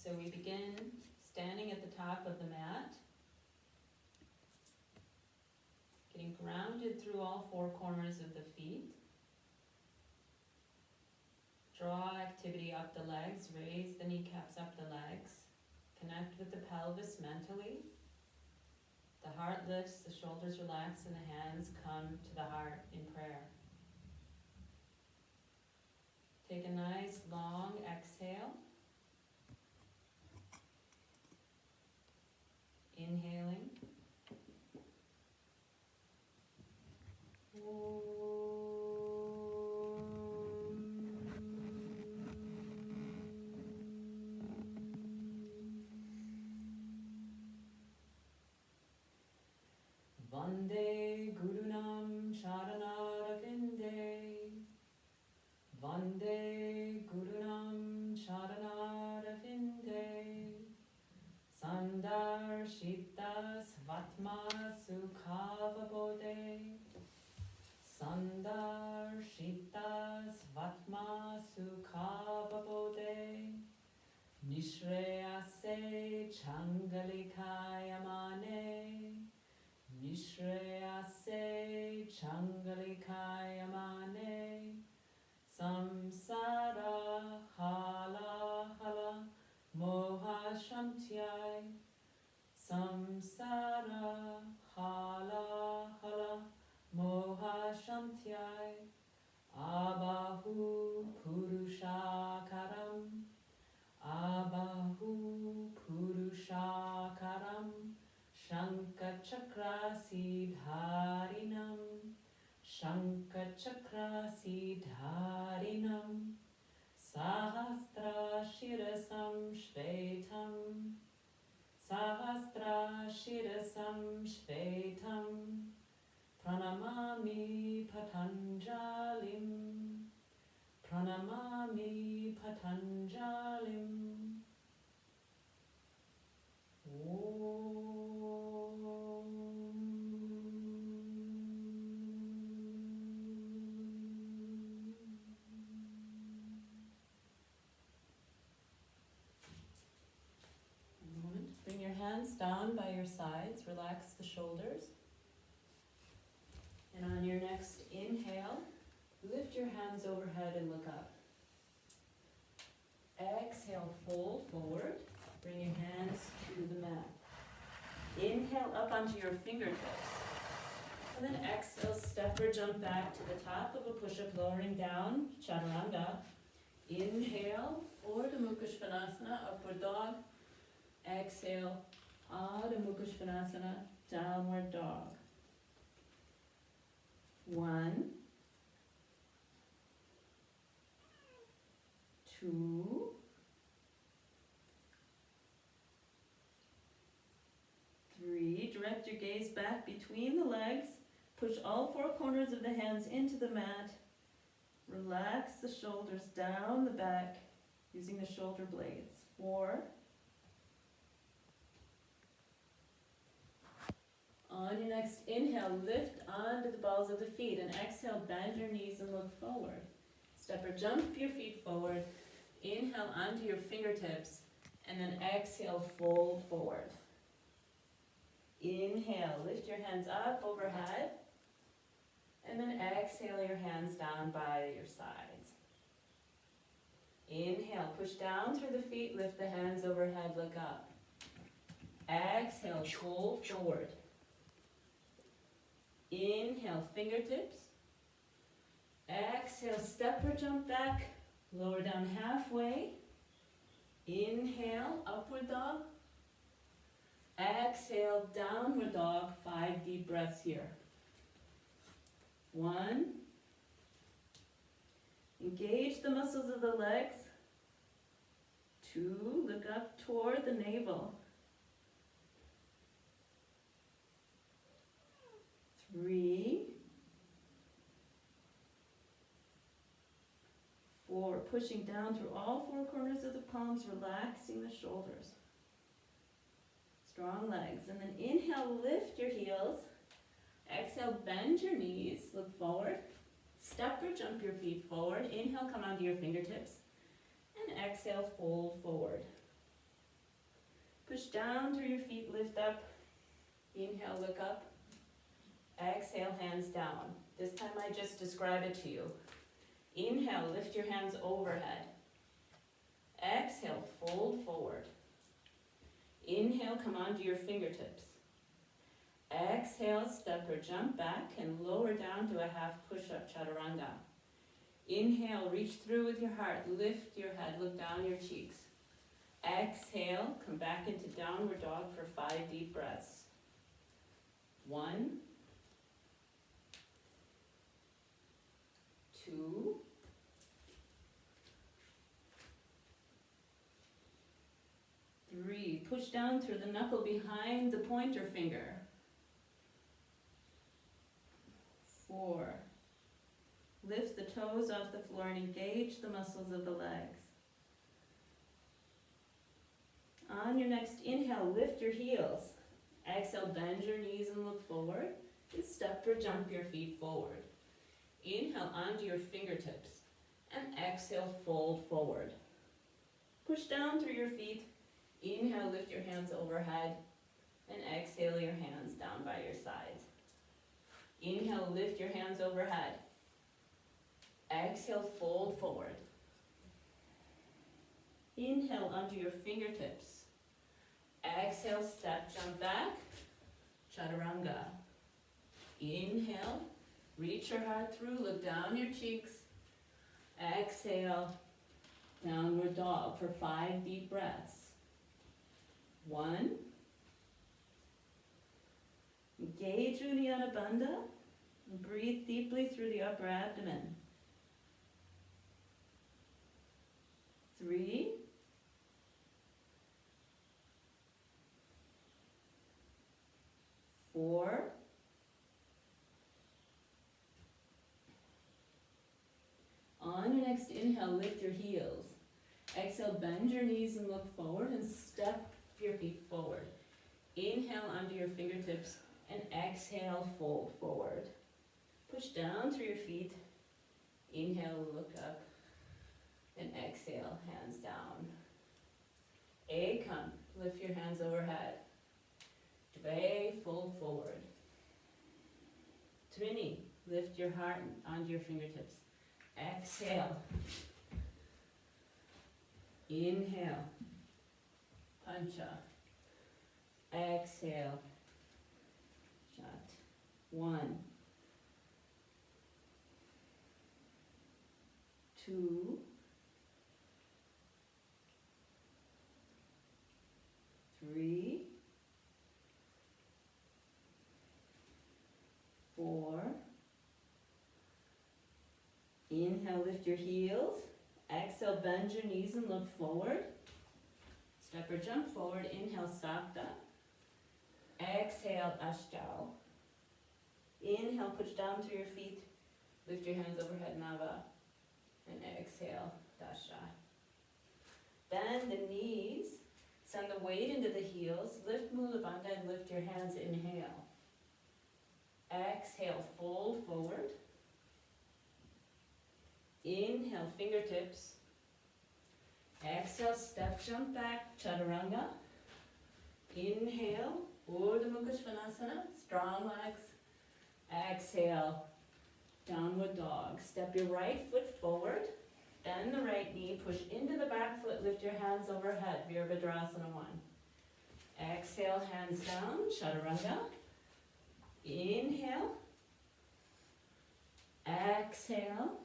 So we begin standing at the top of the mat, getting grounded through all four corners of the feet. Draw activity up the legs, raise the kneecaps up the legs, connect with the pelvis mentally. The heart lifts, the shoulders relax, and the hands come to the heart in prayer. Take a nice long exhale. Inhaling. Vande Gurunam Sharanarvinde. Vande Gurunam Sharanarvinde. Sandarshitas Vatma Sukhavabode. Sandarshitas Vatma Sukhavabode. Nishreyase Changalikayamane. Nishreyase Changalikayamane. Samsara hala hala moha shantyai. Samsara hala hala moha shantyai. Abahu purushakaram. Abahu purushakaram. Shankachakra-sidharinam. Shankachakra-sidharinam. Sahasra-shirasam shvetam. Sahasra-shirasam shvetam. Pranamami Patanjalim. Pranamami Patanjalim. Bring your hands down by your sides, relax the shoulders. And on your next inhale, lift your hands overhead and look up. Exhale, fold forward. Bring your hands to the mat. Inhale up onto your fingertips. And then exhale, step or jump back to the top of a push-up, lowering down, chaturanga. Inhale, Ardha Mukha Svanasana, upward dog. Exhale, Ardha Mukha Svanasana, downward dog. 1, 2, 3. Direct your gaze back between the legs. Push all four corners of the hands into the mat. Relax the shoulders down the back using the shoulder blades. 4. On your next inhale, lift onto the balls of the feet, and exhale, bend your knees and look forward. Step or jump your feet forward. Inhale onto your fingertips, and then exhale, fold forward. Inhale, lift your hands up overhead, and then exhale your hands down by your sides. Inhale, push down through the feet, lift the hands overhead, look up. Exhale, fold forward. Inhale, fingertips. Exhale, step or jump back, lower down halfway. Inhale, upward dog. Exhale, downward dog. 5 deep breaths here. 1. Engage the muscles of the legs. 2. Look up toward the navel. 3. 4. Pushing down through all four corners of the palms, relaxing the shoulders. Strong legs. And then inhale, lift your heels. Exhale, bend your knees, look forward. Step or jump your feet forward. Inhale, come onto your fingertips. And exhale, fold forward. Push down through your feet, lift up. Inhale, look up. Exhale, hands down. This time I just describe it to you. Inhale, lift your hands overhead. Exhale, fold forward. Inhale, come onto your fingertips. Exhale, step or jump back and lower down to a half push-up chaturanga. Inhale, reach through with your heart. Lift your head, look down your cheeks. Exhale, come back into downward dog for 5 deep breaths. 1, 2, 3. Push down through the knuckle behind the pointer finger. 4. Lift the toes off the floor and engage the muscles of the legs. On your next inhale, lift your heels. Exhale, bend your knees and look forward. And step or jump your feet forward. Inhale onto your fingertips. And exhale, fold forward. Push down through your feet. Inhale, lift your hands overhead. And exhale your hands down by your sides. Inhale, lift your hands overhead. Exhale, fold forward. Inhale onto your fingertips. Exhale, step, jump back, chaturanga. Inhale, reach your heart through, look down your cheeks. Exhale, downward dog for 5 deep breaths. 1. Engage Uddiyana Bandha. Breathe deeply through the upper abdomen. 3. 4. 'On your next inhale, lift your heels. Exhale, bend your knees and look forward and step your feet forward. Inhale onto your fingertips and exhale, fold forward. Push down through your feet. Inhale, look up. And exhale, hands down. Ekam, lift your hands overhead. Dve, fold forward. Trini, lift your heart onto your fingertips. Exhale. Inhale. Pancha. Exhale. Shat. 1. 2. 3. 4. Inhale, lift your heels. Exhale, bend your knees and look forward. Step or jump forward. Inhale, Sakta. Exhale, Ashtanga. Inhale, push down through your feet. Lift your hands overhead, Nava. And exhale, Dasha. Bend the knees. Send the weight into the heels. Lift Mula Bandha and lift your hands. Inhale. Exhale, fold forward. Inhale, fingertips. Exhale, step, jump back, chaturanga. Inhale, Urdhva Mukha Svanasana, strong legs. Exhale, downward dog. Step your right foot forward. Bend the right knee, push into the back foot, lift your hands overhead, Virabhadrasana 1. Exhale, hands down, chaturanga. Inhale. Exhale.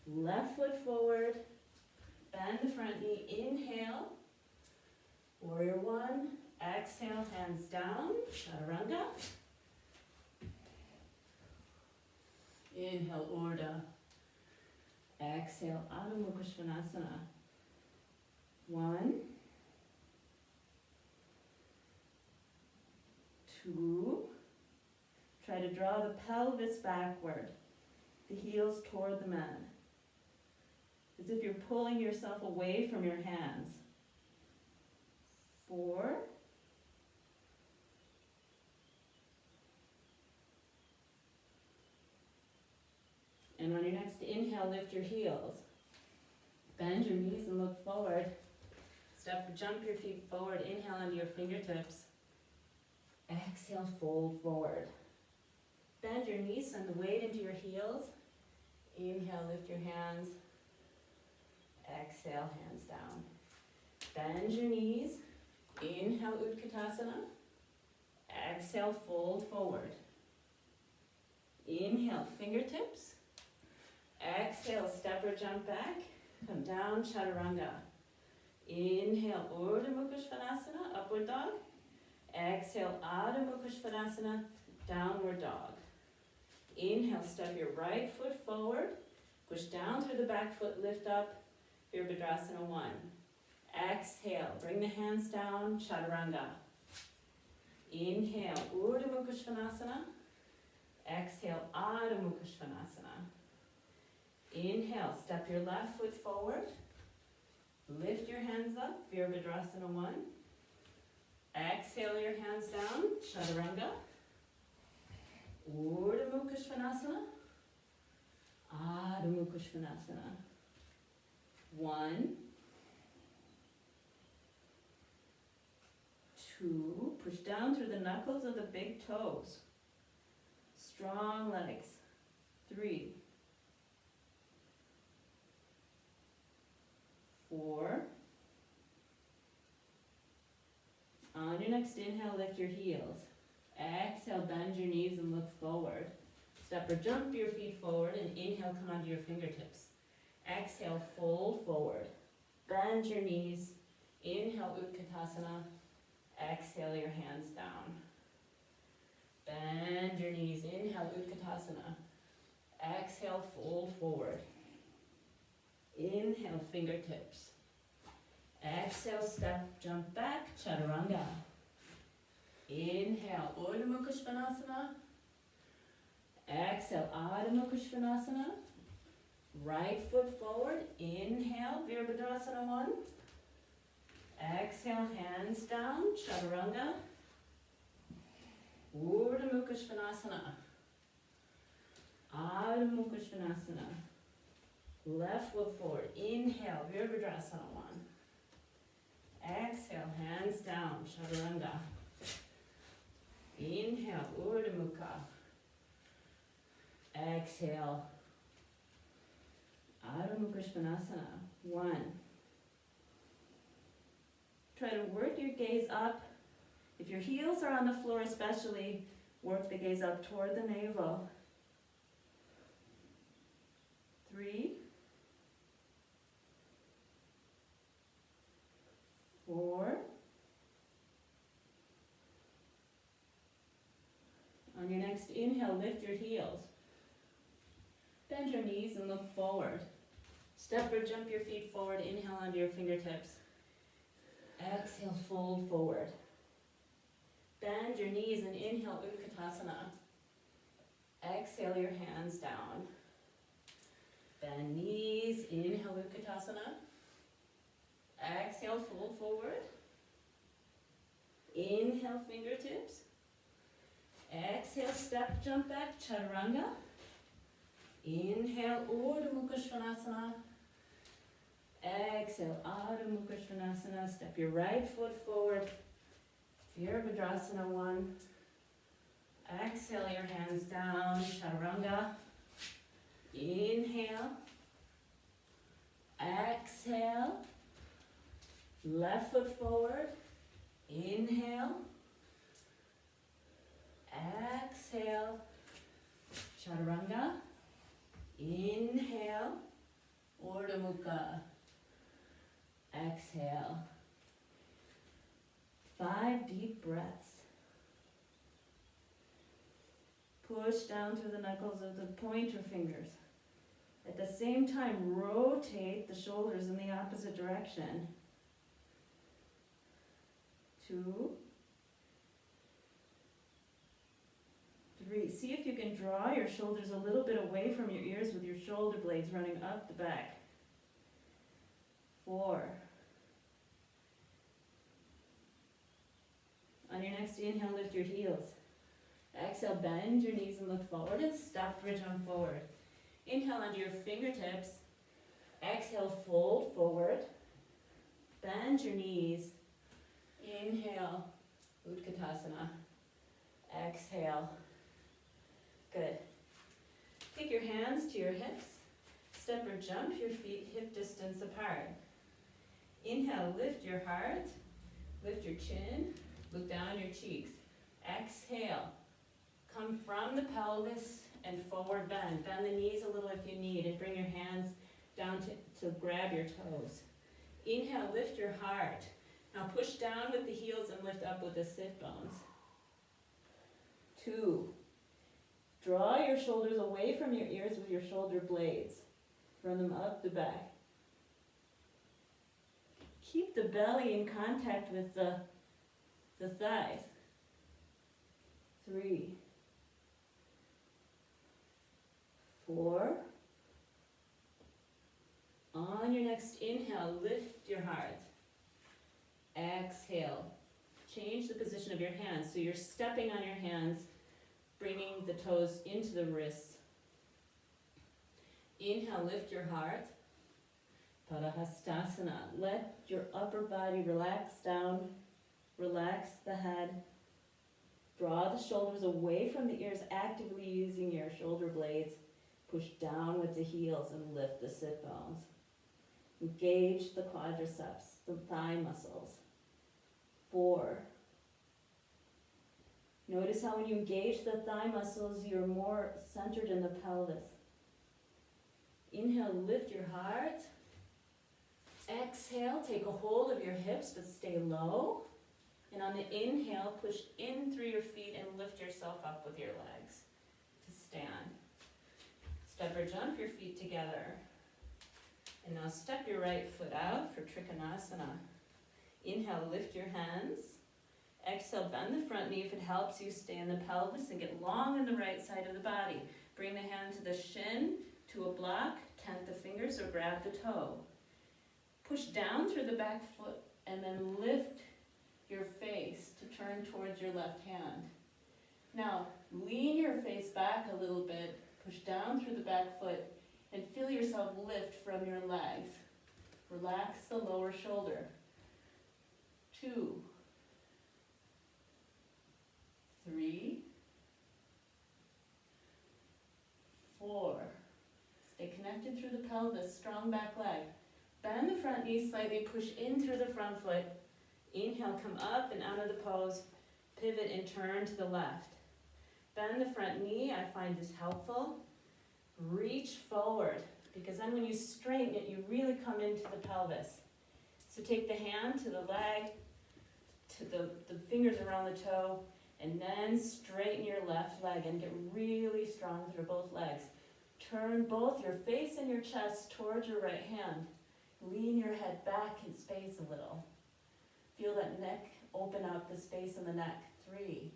Left foot forward. Bend the front knee, inhale. Warrior 1. Exhale, hands down, chaturanga. Inhale, Urdhva. Exhale, Adho Mukha Svanasana. 1, 2. Try to draw the pelvis backward, the heels toward the mat, as if you're pulling yourself away from your hands. 4. 5. And on your next inhale, lift your heels. Bend your knees and look forward. Jump your feet forward. Inhale onto your fingertips. Exhale, fold forward. Bend your knees, send the weight into your heels. Inhale, lift your hands. Exhale, hands down. Bend your knees. Inhale, Utkatasana. Exhale, fold forward. Inhale, fingertips. Exhale, step or jump back. Come down, Chaturanga. Inhale, Urdhva Mukha Svanasana, upward dog. Exhale, Adho Mukha Svanasana, downward dog. Inhale, step your right foot forward. Push down through the back foot, lift up, Virabhadrasana 1. Exhale, bring the hands down, Chaturanga. Inhale, Urdhva Mukha Svanasana. Exhale, Adho Mukha Svanasana. Inhale, step your left foot forward. Lift your hands up, Virabhadrasana 1. Exhale your hands down, Chaturanga. Urdhva Mukha Svanasana. Adho Mukha Svanasana. 1, 2, push down through the knuckles of the big toes. Strong legs. 3, 4. On your next inhale, lift your heels. Exhale, bend your knees and look forward. Step or jump your feet forward and inhale, come onto your fingertips. Exhale, fold forward. Bend your knees. Inhale, Utkatasana. Exhale, your hands down. Bend your knees. Inhale, Utkatasana. Exhale, fold forward. Inhale, fingertips. Exhale, step, jump back, Chaturanga. Inhale, Urdhva Mukha Svanasana. Exhale, Adho Mukha Svanasana. Right foot forward. Inhale, Virabhadrasana 1. Exhale, hands down, Chaturanga. Urdhva Mukha Svanasana. Adho Mukha Svanasana. Left foot forward. Inhale, Virabhadrasana 1. Exhale, hands down, Chaturanga. Inhale, Urdhva Mukha. Exhale, Adho Mukha Svanasana. 1. Try to work your gaze up. If your heels are on the floor especially, work the gaze up toward the navel. 3, 4. On your next inhale, lift your heels. Bend your knees and look forward. Step or jump your feet forward. Inhale onto your fingertips. Exhale, fold forward. Bend your knees and inhale, Utkatasana. Exhale your hands down. Bend knees, inhale, Utkatasana. Exhale, fold forward. Inhale, fingertips. Exhale, step, jump back, Chaturanga. Inhale, Urdhva Mukha Svanasana. Exhale, Adho Mukha Svanasana. Step your right foot forward. Virabhadrasana 1. Exhale your hands down, Chaturanga. Inhale. Exhale. Left foot forward. Inhale. Exhale. Chaturanga. Inhale. Urdhva Mukha. Exhale. 5 deep breaths. Push down through the knuckles of the pointer fingers. At the same time, rotate the shoulders in the opposite direction. 2, 3. See if you can draw your shoulders a little bit away from your ears with your shoulder blades running up the back. 4. On your next inhale, lift your heels. Exhale, bend your knees and look forward and step or jump forward. Inhale onto your fingertips. Exhale, fold forward. Bend your knees. Inhale, Utkatasana. Exhale. Good. Take your hands to your hips. Step or jump your feet hip distance apart. Inhale, lift your heart. Lift your chin. Look down your cheeks. Exhale. Come from the pelvis and forward bend. Bend the knees a little if you need, and bring your hands down to grab your toes. Inhale, lift your heart. Now push down with the heels and lift up with the sit bones. 2. Draw your shoulders away from your ears with your shoulder blades. Run them up the back. Keep the belly in contact with the thighs. 3, 4. On your next inhale, lift your heart. Exhale. Change the position of your hands. So you're stepping on your hands, bringing the toes into the wrists. Inhale, lift your heart. Padahastasana. Let your upper body relax down. Relax the head. Draw the shoulders away from the ears, actively using your shoulder blades. Push down with the heels and lift the sit bones. Engage the quadriceps, the thigh muscles. 4. Notice how when you engage the thigh muscles, you're more centered in the pelvis. Inhale, lift your heart. Exhale, take a hold of your hips, but stay low. And on the inhale, push in through your feet and lift yourself up with your legs to stand. Step or jump your feet together. And now step your right foot out for Trikonasana. Inhale, lift your hands. Exhale, bend the front knee if it helps you. Stay in the pelvis and get long on the right side of the body. Bring the hand to the shin, to a block, tent the fingers or grab the toe. Push down through the back foot and then lift your face to turn towards your left hand. Now, lean your face back a little bit, push down through the back foot, and feel yourself lift from your legs. Relax the lower shoulder. 2, 3, 4. Stay connected through the pelvis, strong back leg. Bend the front knee slightly, push in through the front foot. Inhale, come up and out of the pose. Pivot and turn to the left. Bend the front knee, I find this helpful. Reach forward, because then when you straighten it, you really come into the pelvis. So take the hand to the leg, to the fingers around the toe, and then straighten your left leg and get really strong through both legs. Turn both your face and your chest towards your right hand. Lean your head back in space a little. Feel that neck open up, the space in the neck. 3.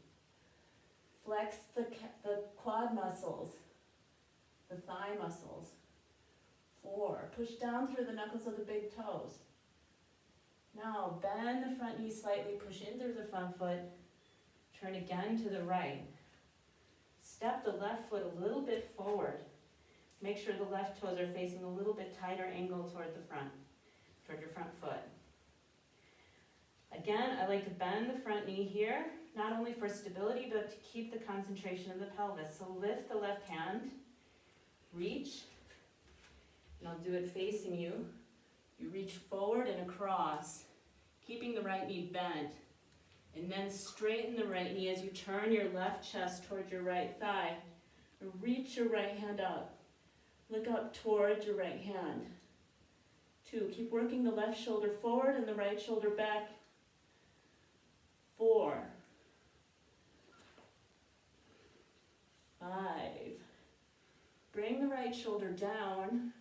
Flex the quad muscles, the thigh muscles. 4. Push down through the knuckles of the big toes. Now bend the front knee slightly, push in through the front foot. Turn again to the right. Step the left foot a little bit forward. Make sure the left toes are facing a little bit tighter angle toward the front, toward your front foot. Again, I like to bend the front knee here, not only for stability, but to keep the concentration in the pelvis. So lift the left hand, reach, and I'll do it facing you. You reach forward and across, keeping the right knee bent. And then straighten the right knee as you turn your left chest towards your right thigh. Reach your right hand up. Look up towards your right hand. 2, keep working the left shoulder forward and the right shoulder back. 4, 5. Bring the right shoulder down.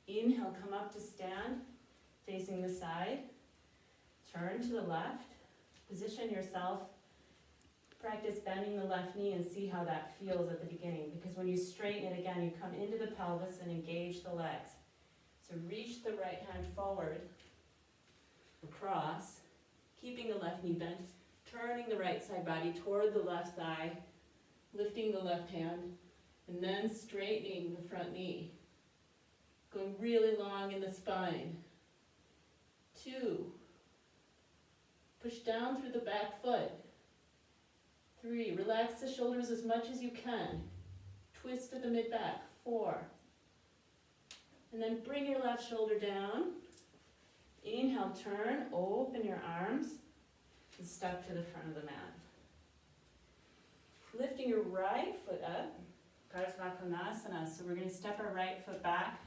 Inhale, come up to stand, facing the side. Turn to the left. Position yourself. Practice bending the left knee and see how that feels at the beginning, because when you straighten it again, you come into the pelvis and engage the legs. So reach the right hand forward, across, keeping the left knee bent, turning the right side body toward the left thigh, lifting the left hand, and then straightening the front knee. Going really long in the spine. 2. Push down through the back foot. 3. Relax the shoulders as much as you can. Twist to the mid-back. 4. And then bring your left shoulder down. Inhale, turn, open your arms, and step to the front of the mat. Lifting your right foot up, Parsvakonasana. So we're going to step our right foot back,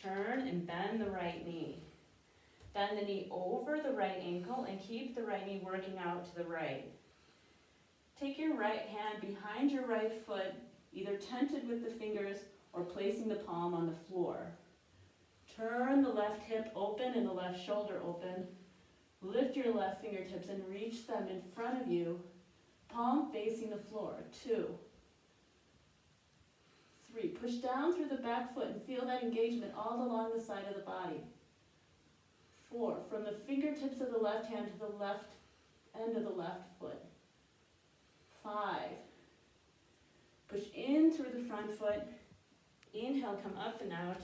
turn and bend the right knee. Bend the knee over the right ankle and keep the right knee working out to the right. Take your right hand behind your right foot, either tented with the fingers or placing the palm on the floor. Turn the left hip open and the left shoulder open. Lift your left fingertips and reach them in front of you, palm facing the floor. 2. 3. Push down through the back foot and feel that engagement all along the side of the body. 4. From the fingertips of the left hand to the left end of the left foot. 5. Push in through the front foot. Inhale, come up and out.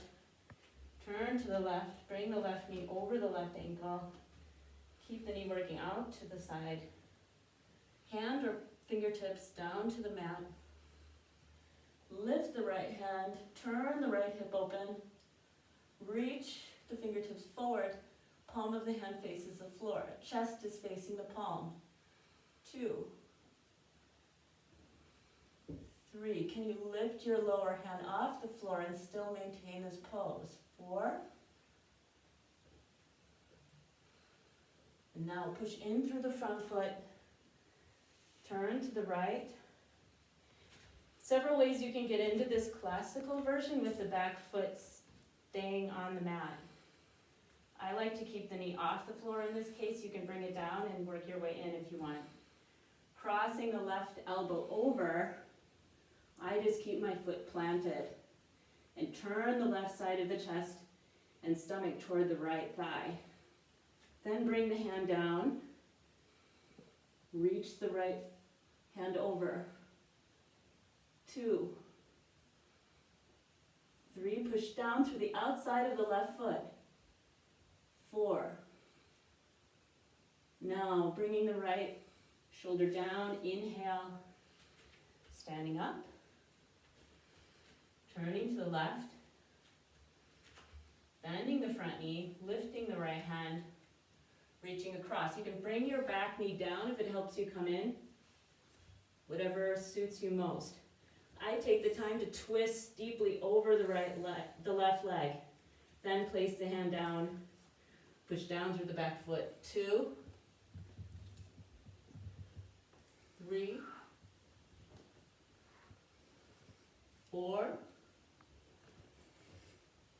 Turn to the left, bring the left knee over the left ankle. Keep the knee working out to the side. Hand or fingertips down to the mat. Lift the right hand, turn the right hip open. Reach the fingertips forward. Palm of the hand faces the floor. Chest is facing the palm. 2. 3. Can you lift your lower hand off the floor and still maintain this pose? 4. And now push in through the front foot. Turn to the right. Several ways you can get into this classical version with the back foot staying on the mat. I like to keep the knee off the floor in this case. You can bring it down and work your way in if you want. Crossing the left elbow over, I just keep my foot planted and turn the left side of the chest and stomach toward the right thigh. Then bring the hand down, reach the right hand over. 2. 3, push down through the outside of the left foot. 4. Now bringing the right shoulder down, inhale, standing up. Turning to the left, bending the front knee, lifting the right hand, reaching across. You can bring your back knee down if it helps you come in, whatever suits you most. I take the time to twist deeply over the left leg, then place the hand down, push down through the back foot. 2, 3, 4.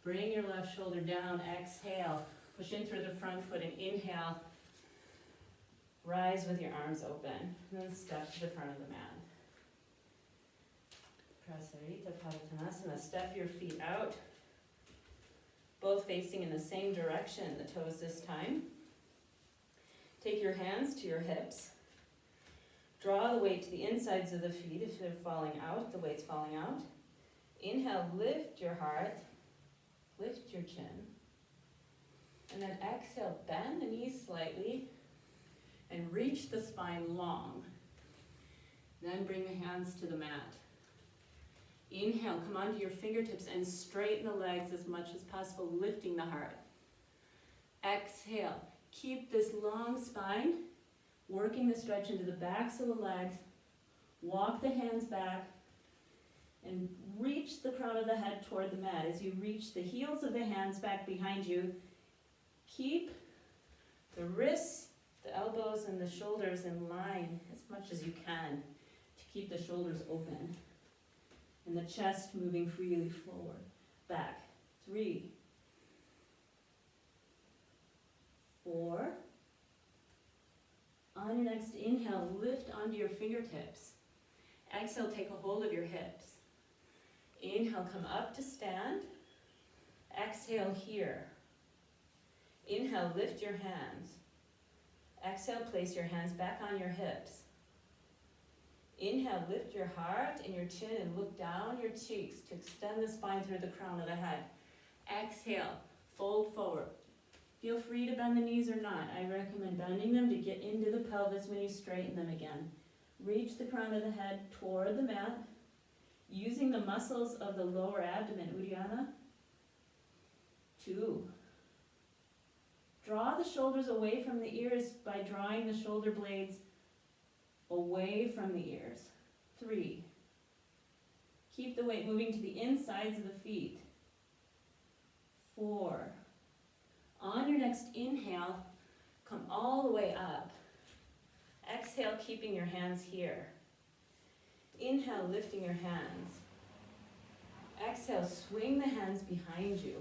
Bring your left shoulder down, exhale. Push in through the front foot and inhale. Rise with your arms open. And then step to the front of the mat. Prasarita Padottanasana. Step your feet out. Both facing in the same direction, the toes this time. Take your hands to your hips. Draw the weight to the insides of the feet. If they're falling out, the weight's falling out. Inhale, lift your heart. Lift your chin. And then exhale, bend the knees slightly and reach the spine long. Then bring the hands to the mat. Inhale, come onto your fingertips and straighten the legs as much as possible, lifting the heart. Exhale, keep this long spine, working the stretch into the backs of the legs. Walk the hands back and reach the crown of the head toward the mat. As you reach the heels of the hands back behind you, keep the wrists, the elbows, and the shoulders in line as much as you can to keep the shoulders open and the chest moving freely forward. Back. 3, 4. On your next inhale, lift onto your fingertips. Exhale, take a hold of your hips. Inhale, come up to stand. Exhale here. Inhale, lift your hands. Exhale, place your hands back on your hips. Inhale, lift your heart and your chin and look down your cheeks to extend the spine through the crown of the head. Exhale, fold forward. Feel free to bend the knees or not. I recommend bending them to get into the pelvis when you straighten them again. Reach the crown of the head toward the mat, using the muscles of the lower abdomen. Uddiyana. 2. Draw the shoulders away from the ears by drawing the shoulder blades away from the ears. 3. Keep the weight moving to the insides of the feet. 4. On your next inhale, come all the way up. Exhale, keeping your hands here. Inhale, lifting your hands. Exhale, swing the hands behind you.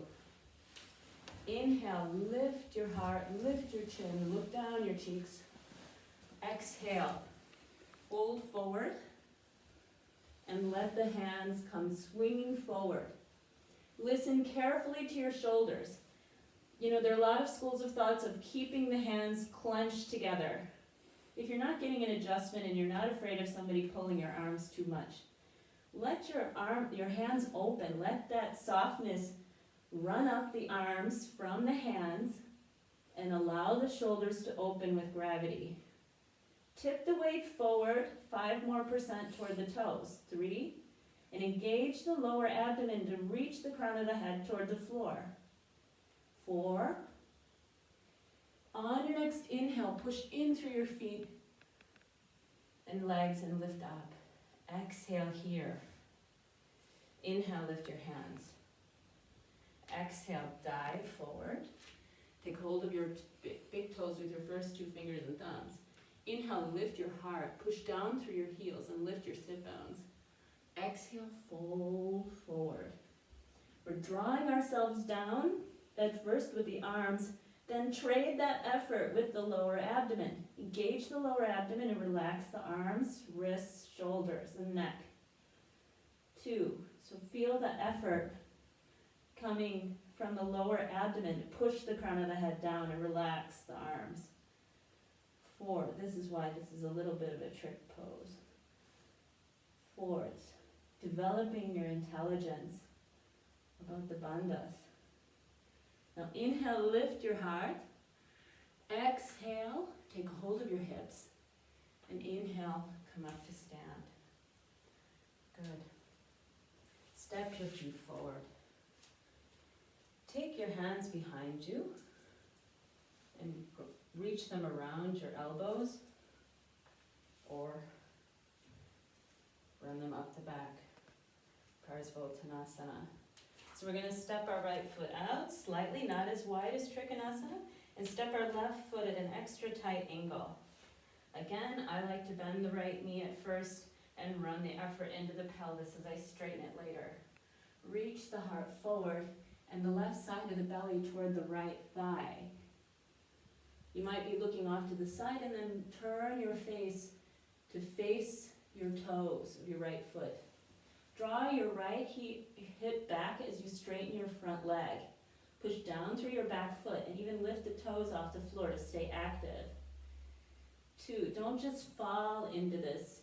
Inhale, lift your heart, lift your chin, look down your cheeks. Exhale, fold forward, and let the hands come swinging forward. Listen carefully to your shoulders. You know, there are a lot of schools of thoughts of keeping the hands clenched together. If you're not getting an adjustment and you're not afraid of somebody pulling your arms too much, let your hands open. Let that softness run up the arms from the hands and allow the shoulders to open with gravity. Tip the weight forward 5% more toward the toes. 3. And engage the lower abdomen to reach the crown of the head toward the floor. 4. On your next inhale, push in through your feet and legs and lift up. Exhale here. Inhale, lift your hands. Exhale, dive forward. Take hold of your big toes with your first 2 fingers and thumbs. Inhale, lift your heart. Push down through your heels and lift your sit bones. Exhale, fold forward. We're drawing ourselves down at first with the arms, then trade that effort with the lower abdomen. Engage the lower abdomen and relax the arms, wrists, shoulders, and neck. 2. So feel the effort coming from the lower abdomen to push the crown of the head down and relax the arms. 4. This is why this is a little bit of a trick pose. 4. It's developing your intelligence about the bandhas. Now inhale, lift your heart. Exhale, take hold of your hips. And inhale, come up to stand. Good. Step your feet forward. Take your hands behind you and reach them around your elbows or run them up the back. Parsvottanasana. So we're going to step our right foot out slightly, not as wide as Trikonasana, and step our left foot at an extra tight angle. Again, I like to bend the right knee at first and run the effort into the pelvis as I straighten it later. Reach the heart forward and the left side of the belly toward the right thigh. You might be looking off to the side and then turn your face to face your toes of your right foot. Draw your right hip back as you straighten your front leg. Push down through your back foot and even lift the toes off the floor to stay active. 2, don't just fall into this.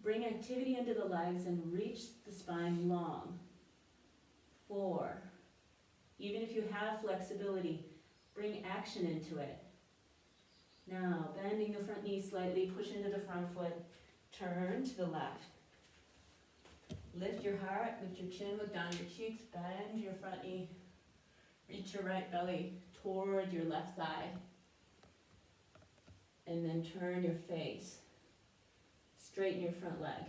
Bring activity into the legs and reach the spine long. 4, even if you have flexibility, bring action into it. Now, bending the front knee slightly, push into the front foot, turn to the left. Lift your heart, lift your chin, look down your cheeks, bend your front knee, reach your right belly toward your left thigh, and then turn your face. Straighten your front leg.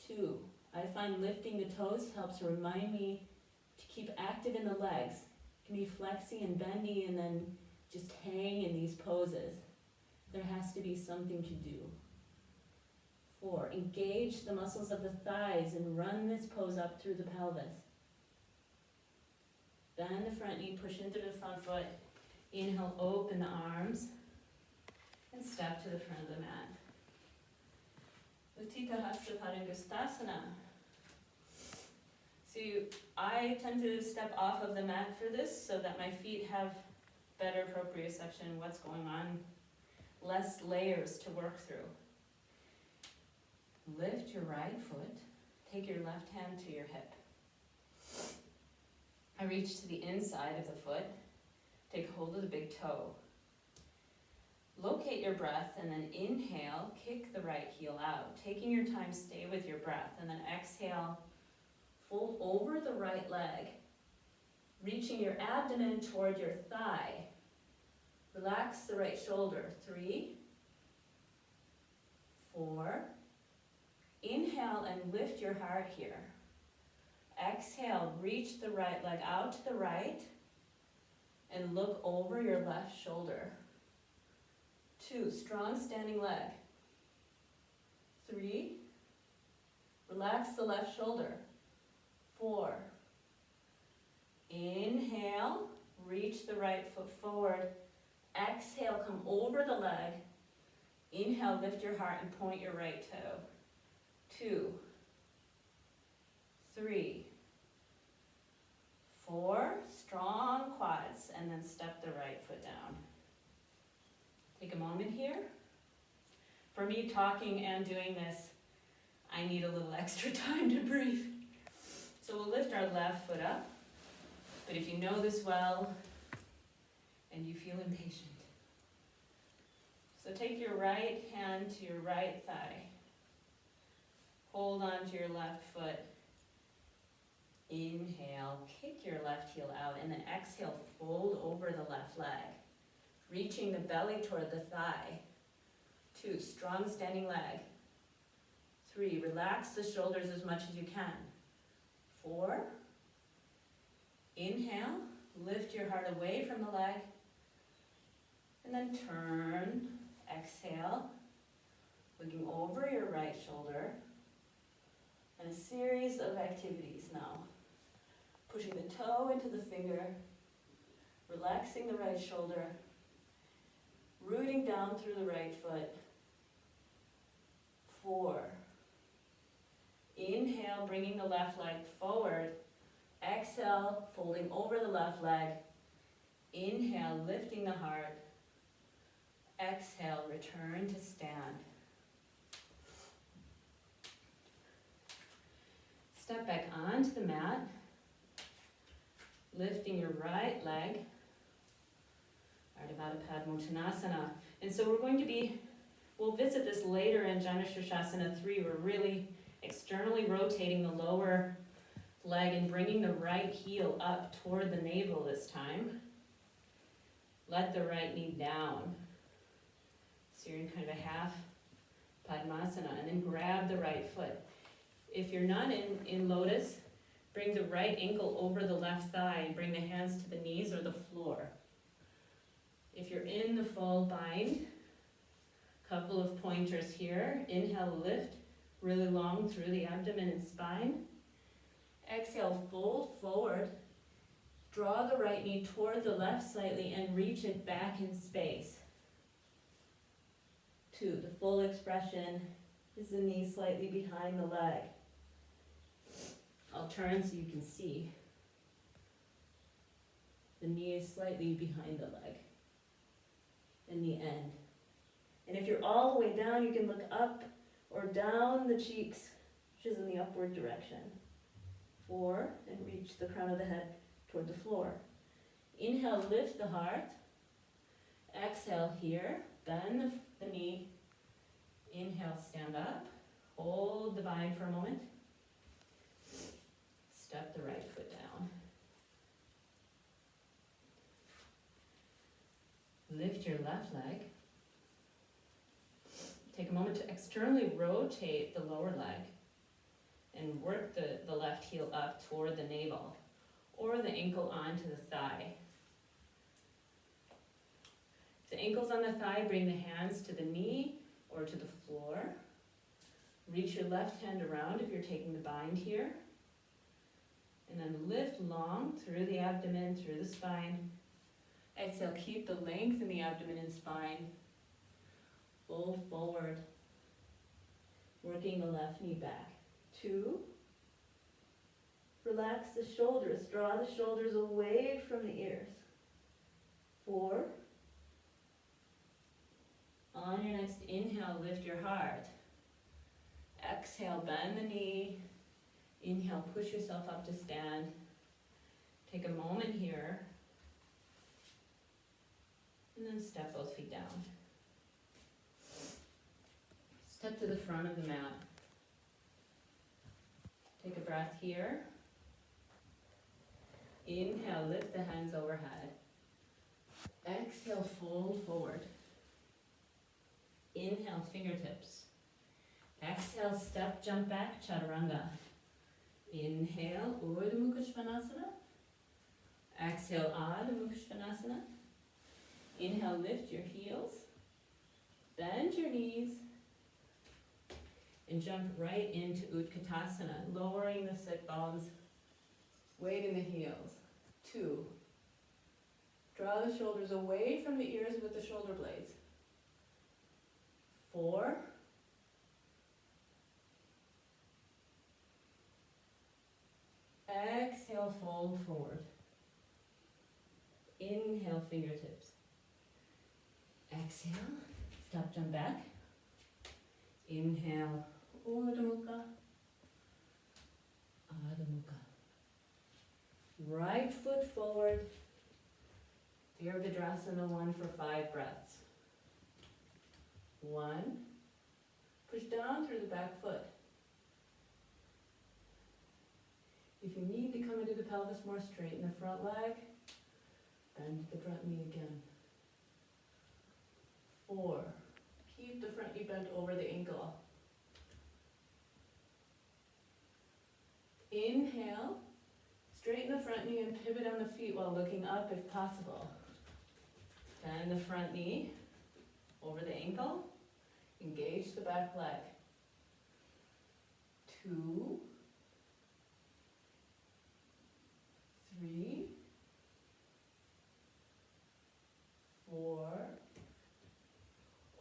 2, I find lifting the toes helps remind me to keep active in the legs. It can be flexy and bendy and then just hang in these poses. There has to be something to do. 4, engage the muscles of the thighs and run this pose up through the pelvis. Bend the front knee, push into the front foot. Inhale, open the arms and step to the front of the mat. Utthita Hasta Padangusthasana. So I tend to step off of the mat for this so that my feet have better proprioception of what's going on, less layers to work through. Lift your right foot, take your left hand to your hip. I reach to the inside of the foot, take hold of the big toe. Locate your breath and then inhale, kick the right heel out. Taking your time, stay with your breath. And then exhale, fold over the right leg, reaching your abdomen toward your thigh. Relax the right shoulder. 3, 4. Inhale and lift your heart here. Exhale, reach the right leg out to the right and look over your left shoulder. 2, strong standing leg. 3, relax the left shoulder. 4, inhale, reach the right foot forward. Exhale, come over the leg. Inhale, lift your heart and point your right toe. 2, 3, 4, strong quads, and then step the right foot down. Take a moment here. For me, talking and doing this, I need a little extra time to breathe. So we'll lift our left foot up, but if you know this well and you feel impatient, so take your right hand to your right thigh. Hold on to your left foot. Inhale, kick your left heel out, and then exhale, fold over the left leg, reaching the belly toward the thigh. 2, strong standing leg. 3, relax the shoulders as much as you can. 4, inhale, lift your heart away from the leg, and then turn, exhale, looking over your right shoulder, and a series of activities now. Pushing the toe into the finger, relaxing the right shoulder, rooting down through the right foot. 4, inhale, bringing the left leg forward. Exhale, folding over the left leg. Inhale, lifting the heart. Exhale, return to stand. Step back onto the mat, lifting your right leg, Ardha Padmottanasana. And so we'll visit this later in Janu Sirsasana 3. We're really externally rotating the lower leg and bringing the right heel up toward the navel this time. Let the right knee down. So you're in kind of a half Padmasana, and then grab the right foot. If you're not in lotus, bring the right ankle over the left thigh and bring the hands to the knees or the floor. If you're in the full bind, couple of pointers here. Inhale, lift really long through the abdomen and spine. Exhale, fold forward. Draw the right knee toward the left slightly and reach it back in space. 2, the full expression is the knee slightly behind the leg. I'll turn so you can see. The knee is slightly behind the leg in the end. And if you're all the way down, you can look up or down the cheeks, which is in the upward direction. 4, and reach the crown of the head toward the floor. Inhale, lift the heart. Exhale here, bend the knee. Inhale, stand up. Hold the bind for a moment. Step the right foot down. Lift your left leg. Take a moment to externally rotate the lower leg and work the left heel up toward the navel or the ankle onto the thigh. If the ankle's on the thigh, bring the hands to the knee or to the floor. Reach your left hand around if you're taking the bind here. And then lift long through the abdomen, through the spine. Exhale, keep the length in the abdomen and spine. Fold forward, working the left knee back. 2, relax the shoulders, draw the shoulders away from the ears. 4, on your next inhale, lift your heart. Exhale, bend the knee. Inhale, push yourself up to stand. Take a moment here, and then step both feet down. Step to the front of the mat. Take a breath here. Inhale, lift the hands overhead. Exhale, fold forward. Inhale, fingertips. Exhale, step, jump back, chaturanga. Inhale, Urdhva Mukha Svanasana. Exhale, Adho Mukha Svanasana. Inhale, lift your heels. Bend your knees. And jump right into Utkatasana, lowering the sit bones, weight in the heels. 2. Draw the shoulders away from the ears with the shoulder blades. 4. Exhale, fold forward. Inhale, fingertips. Exhale, step, jump back. Inhale, Urdhva Mukha, Adho Mukha. Right foot forward. Virabhadrasana 1 for 5 breaths. 1. Push down through the back foot. If you need to come into the pelvis more, straighten the front leg. Bend the front knee again. 4. Keep the front knee bent over the ankle. Inhale, straighten the front knee and pivot on the feet while looking up if possible. Bend the front knee over the ankle. Engage the back leg. 2, 3, 4.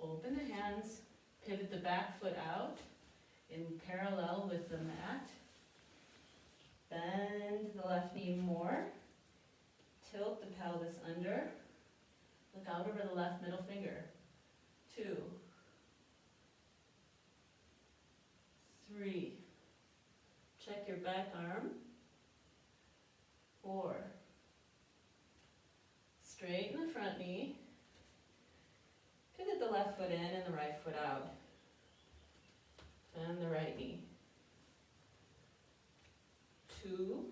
Open the hands, pivot the back foot out in parallel with the mat. Bend the left knee more. Tilt the pelvis under. Look out over the left middle finger. 2, 3. Check your back arm. 4. Straighten the front knee. Pivot the left foot in and the right foot out. And the right knee. 2,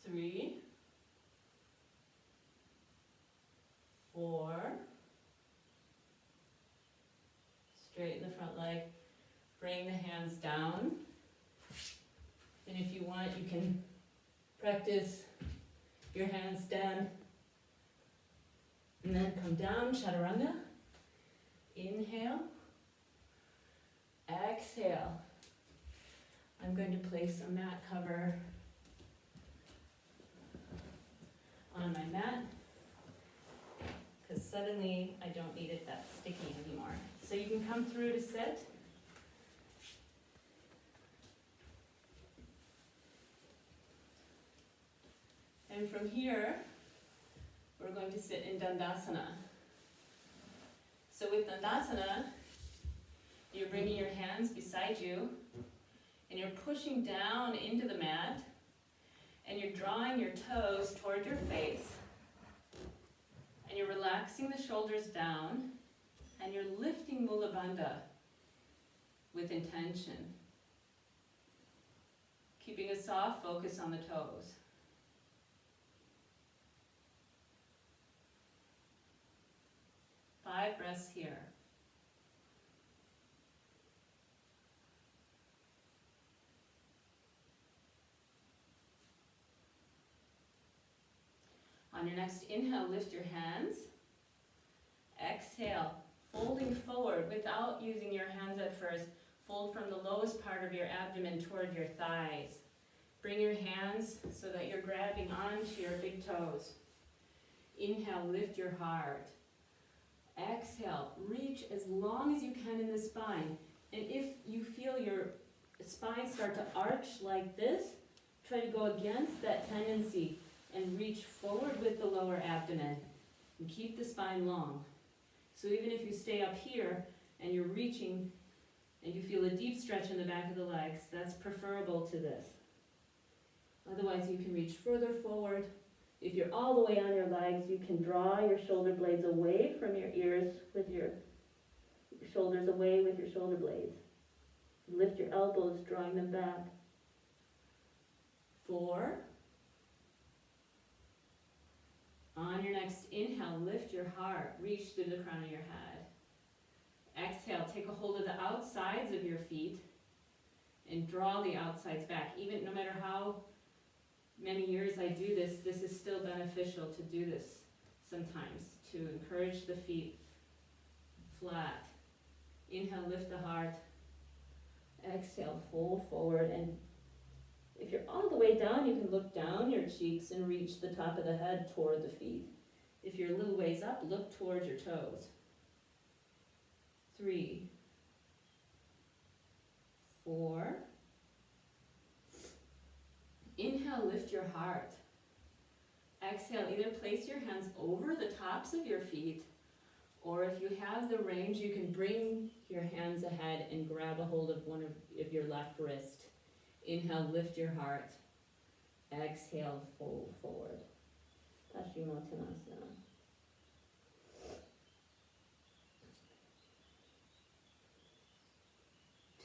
3, 4. Straighten the front leg. Bring the hands down. And if you want, you can practice your handstand. And then come down, chaturanga. Inhale. Exhale. I'm going to place a mat cover on my mat because suddenly I don't need it that sticky anymore. So you can come through to sit. And from here, we're going to sit in Dandasana. So with Dandasana, you're bringing your hands beside you, and you're pushing down into the mat, and you're drawing your toes toward your face, and you're relaxing the shoulders down, and you're lifting Mula Bandha with intention, keeping a soft focus on the toes. Five breaths here. On your next inhale, lift your hands. Exhale, folding forward without using your hands at first. Fold from the lowest part of your abdomen toward your thighs. Bring your hands so that you're grabbing onto your big toes. Inhale, lift your heart. Exhale, reach as long as you can in the spine. And if you feel your spine start to arch like this, try to go against that tendency and reach forward with the lower abdomen and keep the spine long. So even if you stay up here and you're reaching and you feel a deep stretch in the back of the legs, that's preferable to this. Otherwise, you can reach further forward. If you're all the way on your legs, you can draw your shoulder blades away from your ears with your shoulders away with your shoulder blades. Lift your elbows, drawing them back. 4. On your next inhale, lift your heart, reach through the crown of your head. Exhale, take a hold of the outsides of your feet and draw the outsides back. Even no matter how many years I do this, this is still beneficial to do this sometimes, to encourage the feet flat. Inhale, lift the heart. Exhale, fold forward, and if you're all the way down, you can look down your cheeks and reach the top of the head toward the feet. If you're a little ways up, look towards your toes. 3, 4. Inhale, lift your heart. Exhale, either place your hands over the tops of your feet, or if you have the range, you can bring your hands ahead and grab a hold of one of your left wrist. Inhale, lift your heart. Exhale, fold forward. Paschimottanasana.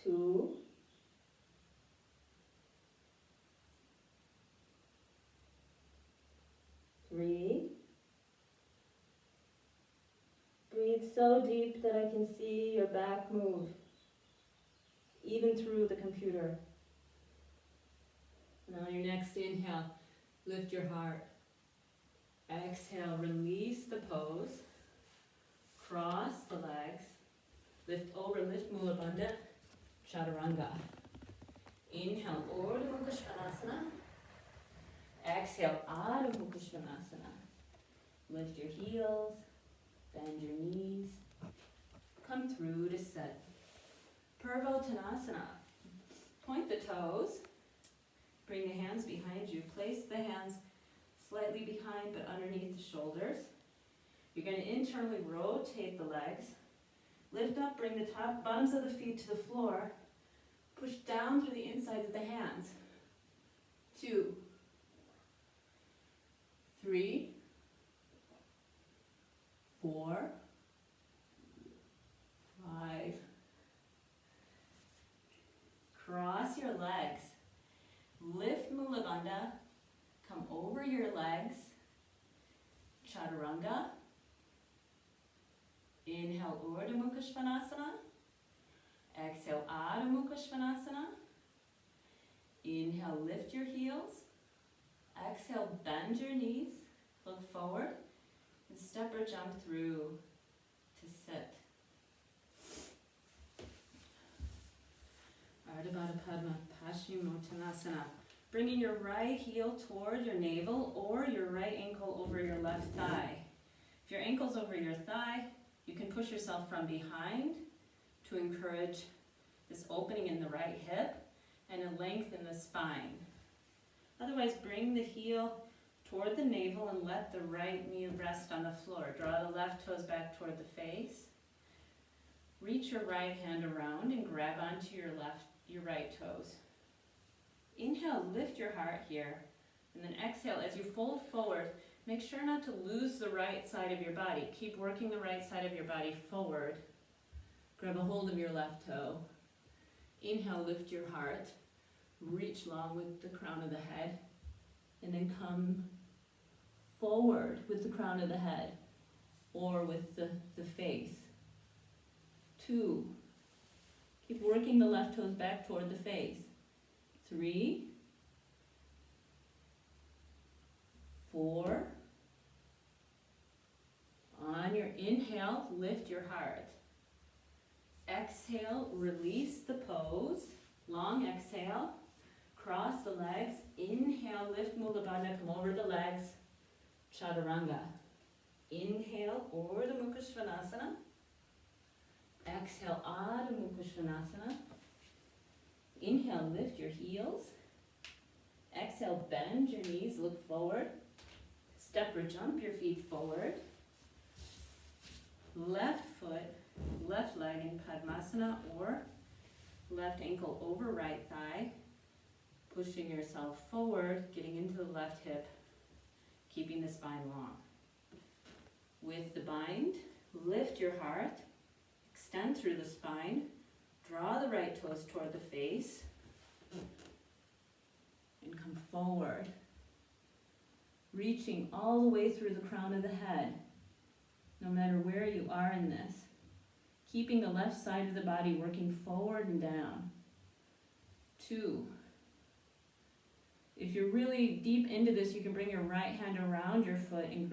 2. 3. Breathe so deep that I can see your back move, even through the computer. And on your next inhale, lift your heart. Exhale, release the pose. Cross the legs. Lift over, lift Mula Bandha, Chaturanga. Inhale, Urdhva Mukha Svanasana. Exhale, Adho Mukha Svanasana. Lift your heels, bend your knees. Come through to sit. Purvottanasana. Point the toes. Bring the hands behind you. Place the hands slightly behind but underneath the shoulders. You're going to internally rotate the legs. Lift up, bring the bottoms of the feet to the floor. Push down through the insides of the hands. 2, 3, 4, 5. Cross your legs. Lift Mula Bandha. Come over your legs. Chaturanga. Inhale, Urdhva Mukha Svanasana. Exhale, Adho Mukha Svanasana. Inhale, lift your heels. Exhale, bend your knees. Look forward. And step or jump through to sit. Ardha Baddha Padma, Paschimottanasana. Bringing your right heel toward your navel or your right ankle over your left thigh. If your ankle's over your thigh, you can push yourself from behind to encourage this opening in the right hip and a length in the spine. Otherwise, bring the heel toward the navel and let the right knee rest on the floor. Draw the left toes back toward the face. Reach your right hand around and grab onto your right toes. Inhale, lift your heart here, and then exhale as you fold forward. Make sure not to lose the right side of your body. Keep working the right side of your body forward. Grab a hold of your left toe. Inhale, lift your heart. Reach long with the crown of the head, and then come forward with the crown of the head or with the face. 2. Keep working the left toes back toward the face. 3, 4. On your inhale, lift your heart. Exhale, release the pose. Long exhale. Cross the legs. Inhale, lift Mula Bandha, come over the legs. Chaturanga. Inhale, Urdhva Mukha Svanasana. Exhale, Adho Mukha Svanasana. Inhale, lift your heels. Exhale, bend your knees, look forward. Step or jump your feet forward. Left foot, left leg in Padmasana or Left ankle over right thigh. Pushing yourself forward, getting into the left hip, keeping the spine long. With the bind, lift your heart, extend through the spine, draw the right toes toward the face, and come forward. Reaching all the way through the crown of the head, no matter where you are in this. Keeping the left side of the body working forward and down. 2. If you're really deep into this, you can bring your right hand around your foot and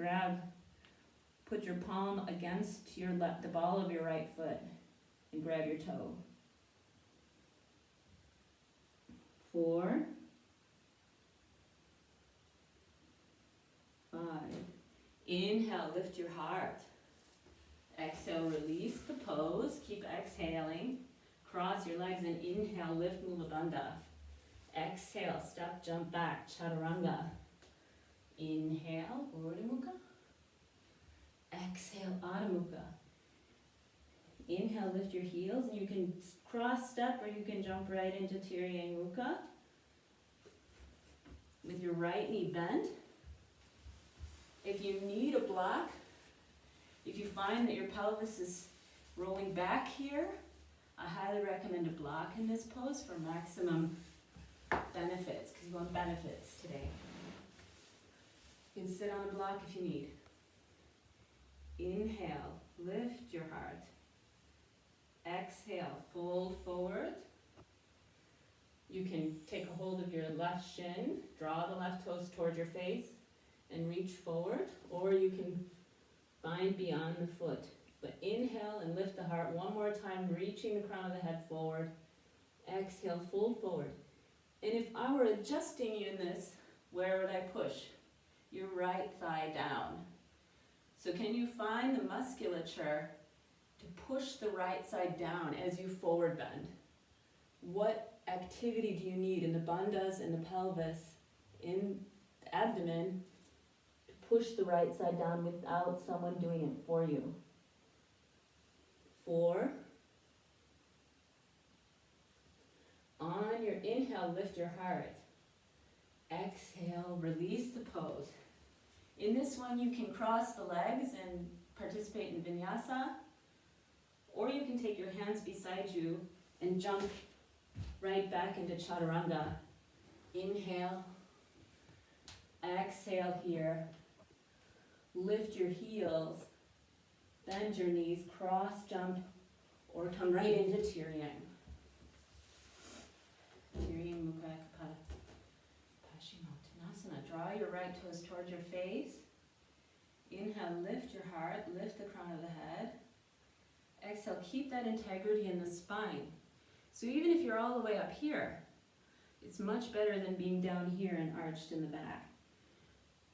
put your palm against the ball of your right foot and grab your toe. 4, 5. Inhale, lift your heart. Exhale, release the pose. Keep exhaling. Cross your legs and inhale, lift Mula Bandha. Exhale, step, jump back, Chaturanga. Inhale, Urdhva Mukha. Exhale, Adho Mukha. Inhale, lift your heels, and you can cross step or you can jump right into Tiryan Mukha. With your right knee bent. If you need a block, if you find that your pelvis is rolling back here, I highly recommend a block in this pose for maximum benefits, because you want benefits today. You can sit on a block if you need. Inhale, lift your heart. Exhale, fold forward. You can take a hold of your left shin, draw the left toes toward your face, and reach forward, or you can bind beyond the foot. But inhale and lift the heart one more time, reaching the crown of the head forward. Exhale, fold forward. And if I were adjusting you in this, where would I push? Your right thigh down. So can you find the musculature to push the right side down as you forward bend? What activity do you need in the bandhas and the pelvis, in the abdomen, to push the right side down without someone doing it for you? 4. On your inhale, lift your heart. Exhale, release the pose. In this one, you can cross the legs and participate in vinyasa, or you can take your hands beside you and jump right back into Chaturanga. Inhale, exhale here. Lift your heels, bend your knees, cross jump, or come right into Tiryan. Tiryan Mukha Kapala. Paschimottanasana. Draw your right toes towards your face. Inhale, lift your heart, lift the crown of the head. Exhale, keep that integrity in the spine. So even if you're all the way up here, it's much better than being down here and arched in the back.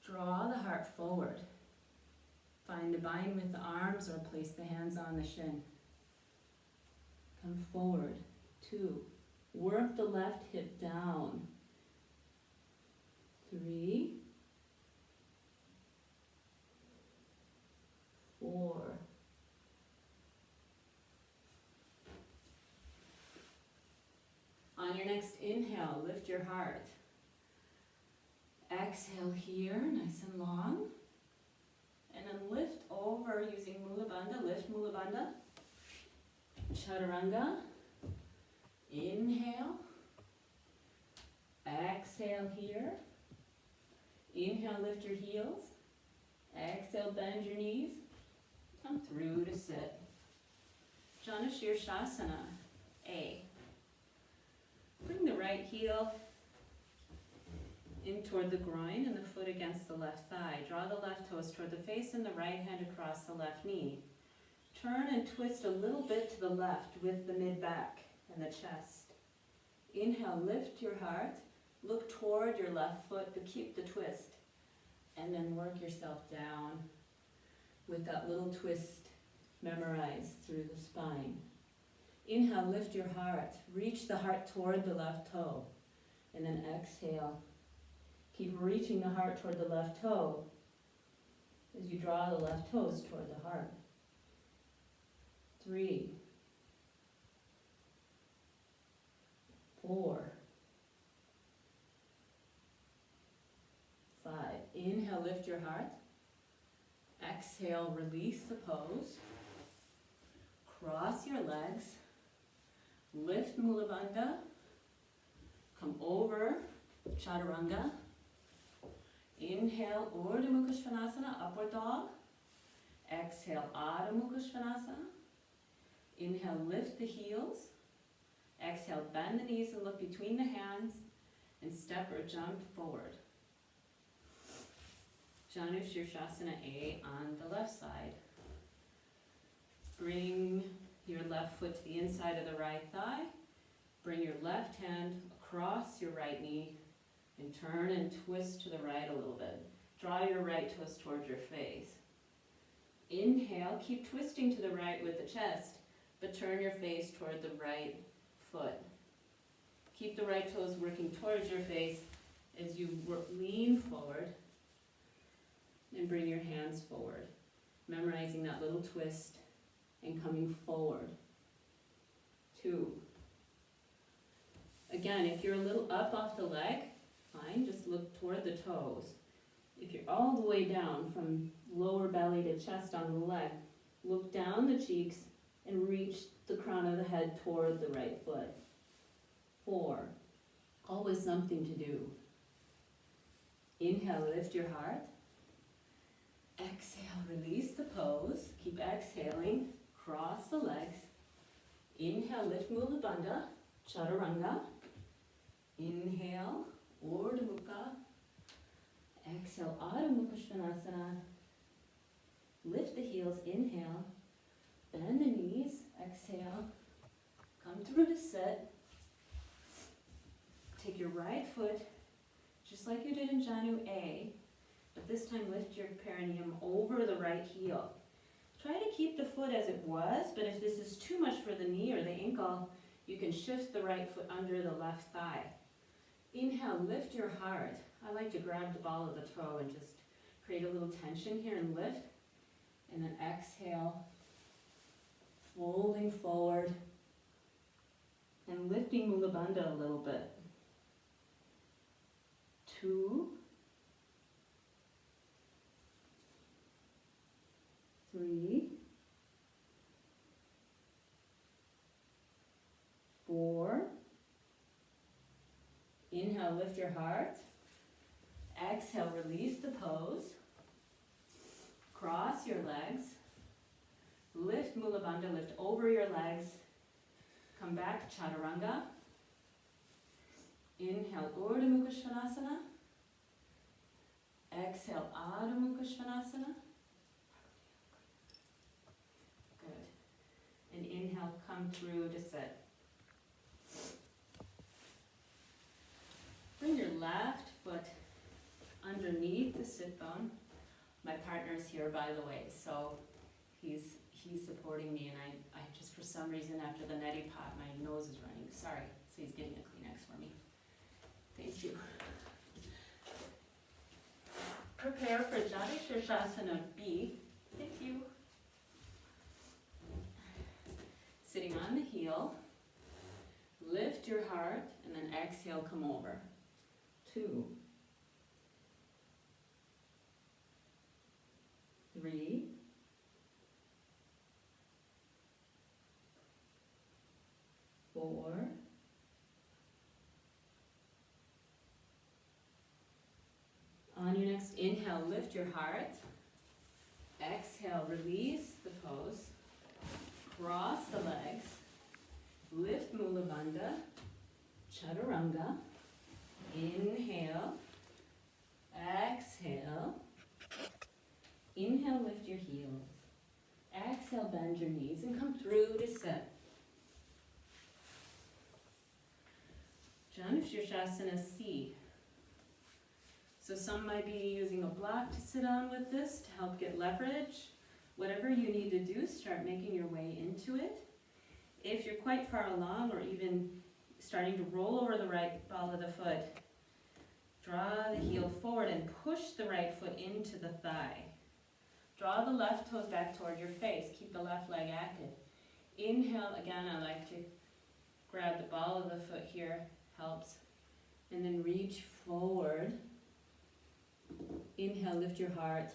Draw the heart forward. Find the bind with the arms or place the hands on the shin. Come forward. 2. Work the left hip down. 3. 4. On your next inhale, lift your heart. Exhale here, nice and long. And then lift over using Mula Bandha. Lift Mula Bandha. Chaturanga. Inhale. Exhale here. Inhale, lift your heels. Exhale, bend your knees. Come through to sit. Janashirshasana, A. Bring the right heel in toward the groin and the foot against the left thigh. Draw the left toes toward the face and the right hand across the left knee. Turn and twist a little bit to the left with the mid-back and the chest. Inhale, lift your heart. Look toward your left foot, but keep the twist. And then work yourself down with that little twist memorized through the spine. Inhale, lift your heart. Reach the heart toward the left toe. And then exhale. Keep reaching the heart toward the left toe as you draw the left toes toward the heart. 3. 4, 5. Inhale, lift your heart. Exhale, release the pose. Cross your legs. Lift Mula Bandha. Come over Chaturanga. Inhale, Urdhva Mukha Svanasana, upward dog. Exhale, Adho Mukha Svanasana. Inhale, lift the heels. Exhale, bend the knees and look between the hands and step or jump forward. Janu Shirshasana A on the left side. Bring your left foot to the inside of the right thigh. Bring your left hand across your right knee and turn and twist to the right a little bit. Draw your right twist towards your face. Inhale, keep twisting to the right with the chest, but turn your face toward the right foot. Keep the right toes working towards your face as you lean forward and bring your hands forward. Memorizing that little twist and coming forward. 2. Again, if you're a little up off the leg, fine, just look toward the toes. If you're all the way down from lower belly to chest on the leg, look down the cheeks and reach the crown of the head toward the right foot. 4. Always something to do. Inhale, lift your heart. Exhale, release the pose. Keep exhaling, cross the legs. Inhale, lift Mula Bandha, Chaturanga. Inhale, Urdhva Mukha. Exhale, Adho Mukha Svanasana. Lift the heels, inhale. Bend the knees, exhale. Come through to sit. Take your right foot, just like you did in Janu A, but this time lift your perineum over the right heel. Try to keep the foot as it was, but if this is too much for the knee or the ankle, you can shift the right foot under the left thigh. Inhale, lift your heart. I like to grab the ball of the toe and just create a little tension here and lift. And then exhale, folding forward and lifting Mula Bandha a little bit. 2, 3, 4. Inhale, lift your heart. Exhale, release the pose. Cross your legs. Lift Mula Bandha, lift over your legs. Come back to Chaturanga. Inhale, Urdhva Mukha Svanasana. Exhale, Adho Mukha Svanasana. Good. And inhale, come through to sit. Bring your left foot underneath the sit bone. My partner's here, by the way, so he's supporting me, and I just, for some reason, after the neti pot, my nose is running. Sorry. So he's getting a Kleenex for me. Thank you. Prepare for Janu Shirshasana B. Thank you. Sitting on the heel. Lift your heart, and then exhale, come over. 2, 3, 4, 5. On your next inhale, lift your heart. Exhale, release the pose. Cross the legs. Lift Mula Bandha, Chaturanga. Inhale. Exhale. Inhale, lift your heels. Exhale, bend your knees and come through to sit. Janu Shirshasana C. So some might be using a block to sit on with this to help get leverage. Whatever you need to do, start making your way into it. If you're quite far along, or even starting to roll over the right ball of the foot, draw the heel forward and push the right foot into the thigh. Draw the left toes back toward your face. Keep the left leg active. Inhale, again, I like to Grab the ball of the foot here, helps. And then reach forward. Inhale, lift your heart.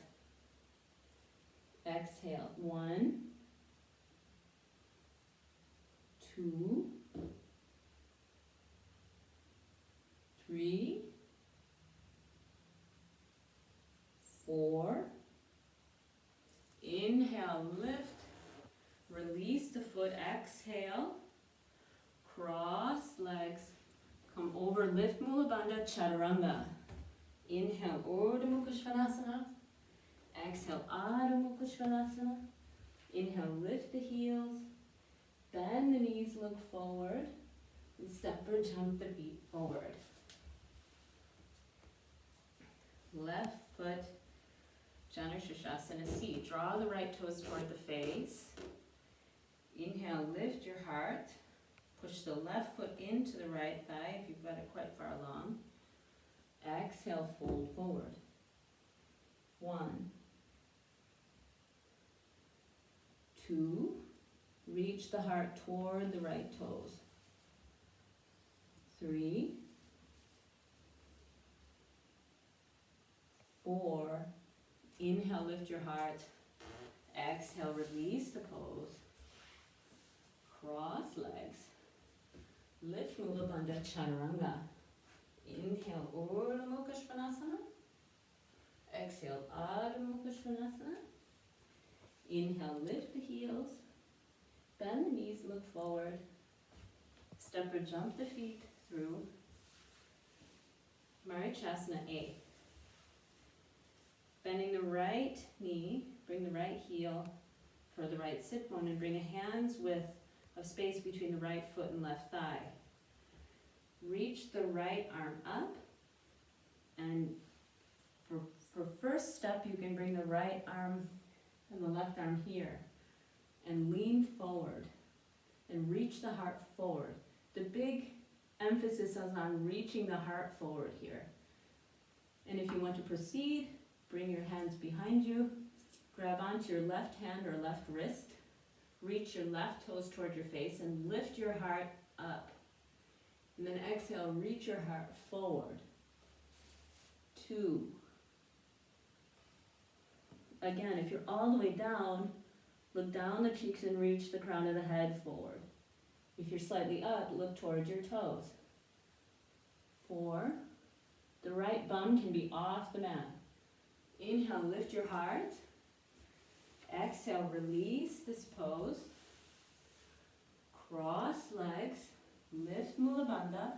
Exhale, 1, 2, 3, 4. Inhale, lift. Release the foot, exhale. Cross legs. Come over, lift Mula Bandha, Chaturanga. Inhale, Urdhva Mukha Svanasana. Exhale, Adho Mukha Svanasana. Inhale, lift the heels. Bend the knees, look forward. And step or jump the feet forward. Left foot, Janu Shirshasana C. Draw the right toes toward the face. Inhale, lift your heart. Push the left foot into the right thigh if you've got it quite far along. Exhale, fold forward. 1, 2, reach the heart toward the right toes. 3, 4, inhale, lift your heart. Exhale, release the pose. Cross legs. Lift Mula Bandha, Chaturanga. Inhale, Urdhva Mukha Svanasana. Exhale, Adho Mukha Svanasana. Inhale, lift the heels. Bend the knees, look forward. Step or jump the feet through. Marichyasana A. Bending the right knee, bring the right heel for the right sit bone and bring a hand's width of space between the right foot and left thigh. Reach the right arm up, and for first step you can bring the right arm and the left arm here and lean forward and reach the heart forward. The big emphasis is on reaching the heart forward here. And if you want to proceed, bring your hands behind you, grab onto your left hand or left wrist, reach your left toes toward your face and lift your heart up. And then exhale, reach your heart forward. 2. Again, if you're all the way down, look down the cheeks and reach the crown of the head forward. If you're slightly up, look towards your toes. 4. The right bum can be off the mat. Inhale, lift your heart. Exhale, release this pose. Cross legs, lift Mula Bandha.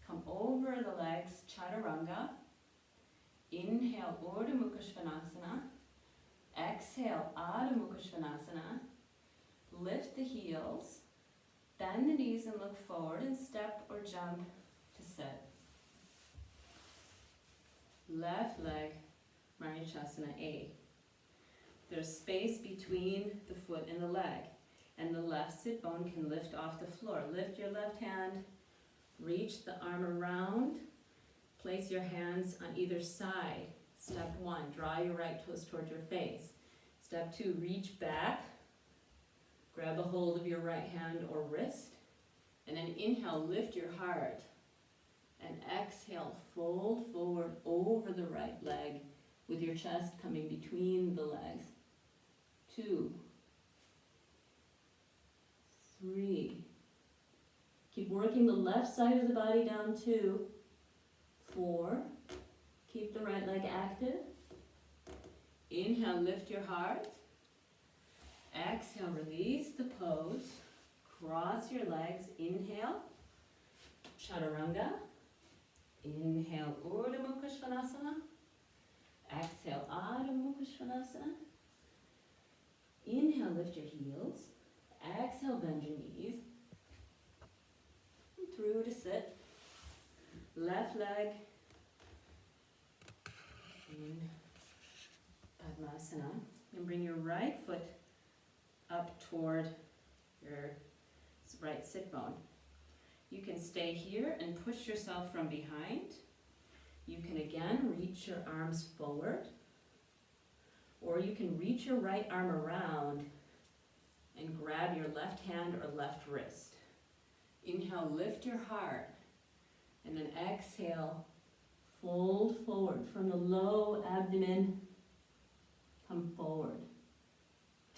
Come over the legs, Chaturanga. Inhale, Urdhva Mukha Svanasana. Exhale, Adho Mukha Svanasana. Lift the heels. Bend the knees and look forward and step or jump to sit. Left leg, Marichyasana A. There's space between the foot and the leg, and the left sit bone can lift off the floor. Lift your left hand, reach the arm around, place your hands on either side. Step 1, draw your right toes toward your face. Step 2, reach back, grab a hold of your right hand or wrist, and then inhale, lift your heart, and exhale, fold forward over the right leg with your chest coming between the legs. 2, 3. Keep working the left side of the body down. 2, 4. Keep the right leg active. Inhale, lift your heart. Exhale, release the pose. Cross your legs. Inhale, Chaturanga. Inhale, Urdhva Mukha Svanasana. Exhale, Adho Mukha Svanasana. Inhale, lift your heels. Exhale, bend your knees. And through to sit. Left leg in Padmasana. And bring your right foot up toward your right sit bone. You can stay here and push yourself from behind. You can again reach your arms forward, or you can reach your right arm around and grab your left hand or left wrist. Inhale, lift your heart. And then exhale, fold forward from the low abdomen. Come forward.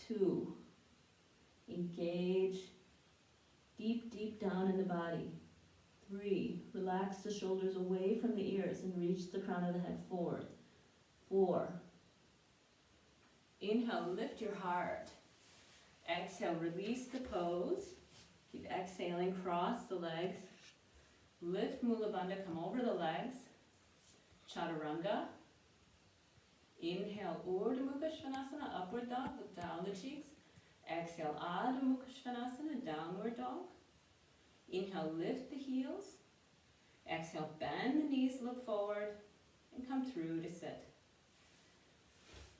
2. Engage deep, deep down in the body. 3. Relax the shoulders away from the ears and reach the crown of the head forward. 4. Inhale, lift your heart. Exhale, release the pose. Keep exhaling, cross the legs. Lift Mula Bandha, come over the legs. Chaturanga. Inhale, Urdhva Mukha Svanasana, upward dog, look down the cheeks. Exhale, Adho Mukha Svanasana, downward dog. Inhale, lift the heels. Exhale, bend the knees, look forward, and come through to sit.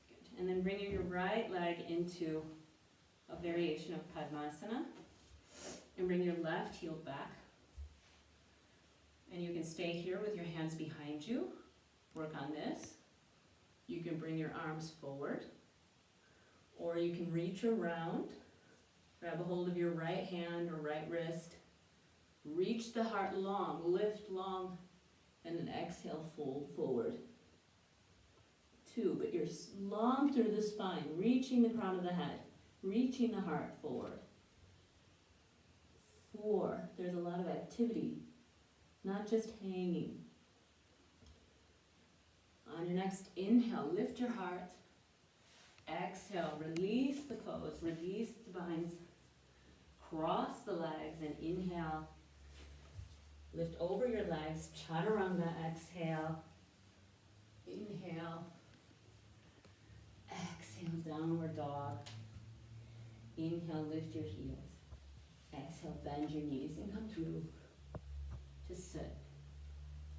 Good. And then bring your right leg into a variation of Padmasana. And bring your left heel back. And you can stay here with your hands behind you. Work on this. You can bring your arms forward. Or you can reach around. Grab a hold of your right hand or right wrist. Reach the heart long, lift long, and then exhale, fold forward. 2, but you're long through the spine, reaching the crown of the head, reaching the heart forward. 4, there's a lot of activity, not just hanging. On your next inhale, lift your heart. Exhale, release the pose, release the binds. Cross the legs and inhale. Lift over your legs, chaturanga, exhale. Inhale. Exhale, downward dog. Inhale, lift your heels. Exhale, bend your knees and come through to sit.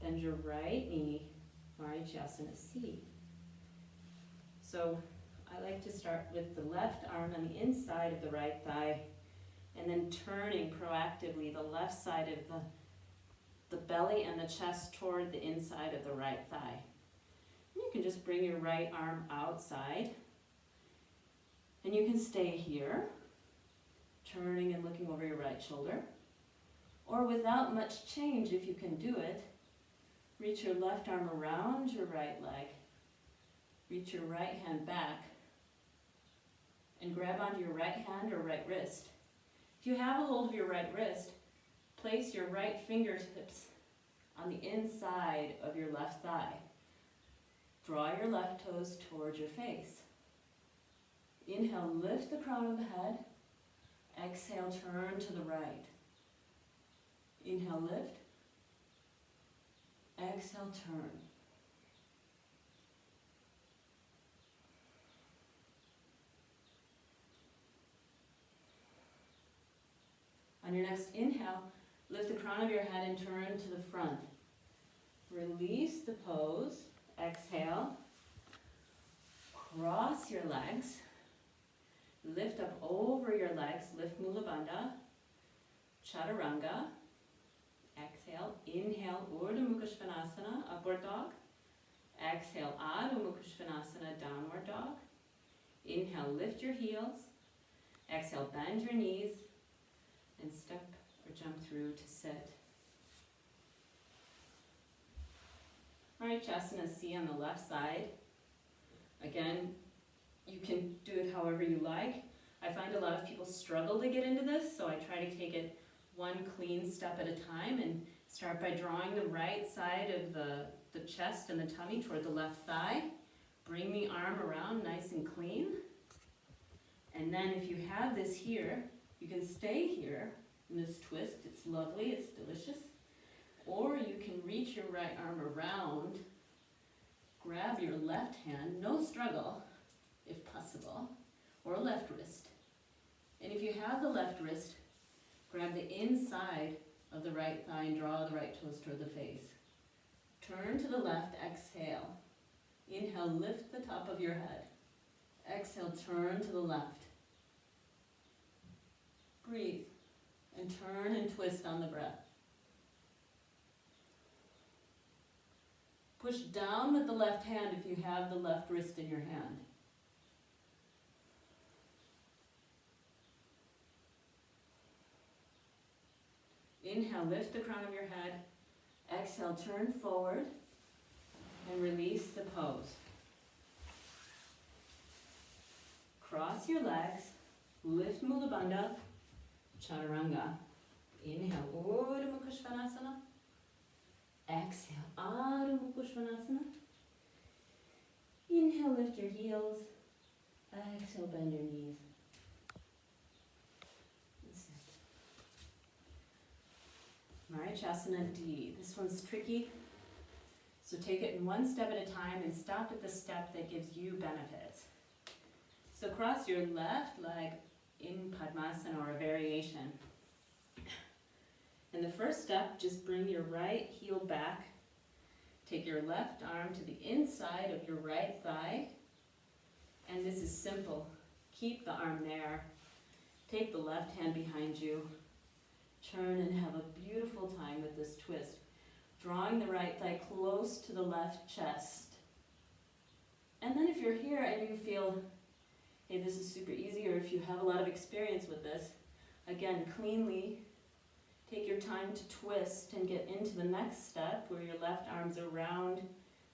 Bend your right knee, Marichyasana C. So I like to start with the left arm on the inside of the right thigh and then turning proactively the left side of the belly and the chest toward the inside of the right thigh. And you can just bring your right arm outside and you can stay here, turning and looking over your right shoulder. Or without much change, if you can do it, reach your left arm around your right leg, reach your right hand back, and grab onto your right hand or right wrist. If you have a hold of your right wrist, place your right fingertips on the inside of your left thigh. Draw your left toes towards your face. Inhale, lift the crown of the head. Exhale, turn to the right. Inhale, lift. Exhale, turn. On your next inhale, lift the crown of your head and turn to the front. Release the pose. Exhale. Cross your legs. Lift up over your legs. Lift Mula Bandha. Chaturanga. Exhale. Inhale, Urdhva Mukha Svanasana, upward dog. Exhale, Adho Mukha Svanasana, downward dog. Inhale, lift your heels. Exhale, bend your knees. And step or jump through to sit. Marichyasana C on the left side. Again, you can do it however you like. I find a lot of people struggle to get into this, so I try to take it one clean step at a time and start by drawing the right side of the chest and the tummy toward the left thigh. Bring the arm around nice and clean. And then if you have this here, you can stay here in this twist. It's lovely, it's delicious. Or you can reach your right arm around, grab your left hand, no struggle, if possible, or left wrist. And if you have the left wrist, grab the inside of the right thigh and draw the right toes toward the face. Turn to the left, exhale. Inhale, lift the top of your head. Exhale, turn to the left. Breathe and turn and twist on the breath. Push down with the left hand if you have the left wrist in your hand. Inhale, lift the crown of your head. Exhale, turn forward and release the pose. Cross your legs, lift Mula Bandha, Chaturanga. Inhale, Urdhva Mukha Svanasana. Exhale, Adho Mukha Svanasana. Inhale, lift your heels. Exhale, bend your knees. And sit. Marichyasana D. This one's tricky, so take it in one step at a time and stop at the step that gives you benefits. So cross your left leg in Padmasana or a variation. And the first step, just bring your right heel back. Take your left arm to the inside of your right thigh. And this is simple. Keep the arm there. Take the left hand behind you. Turn and have a beautiful time with this twist. Drawing the right thigh close to the left chest. And then if you're here and you feel, hey, this is super easy, or if you have a lot of experience with this, again, cleanly take your time to twist and get into the next step where your left arm's around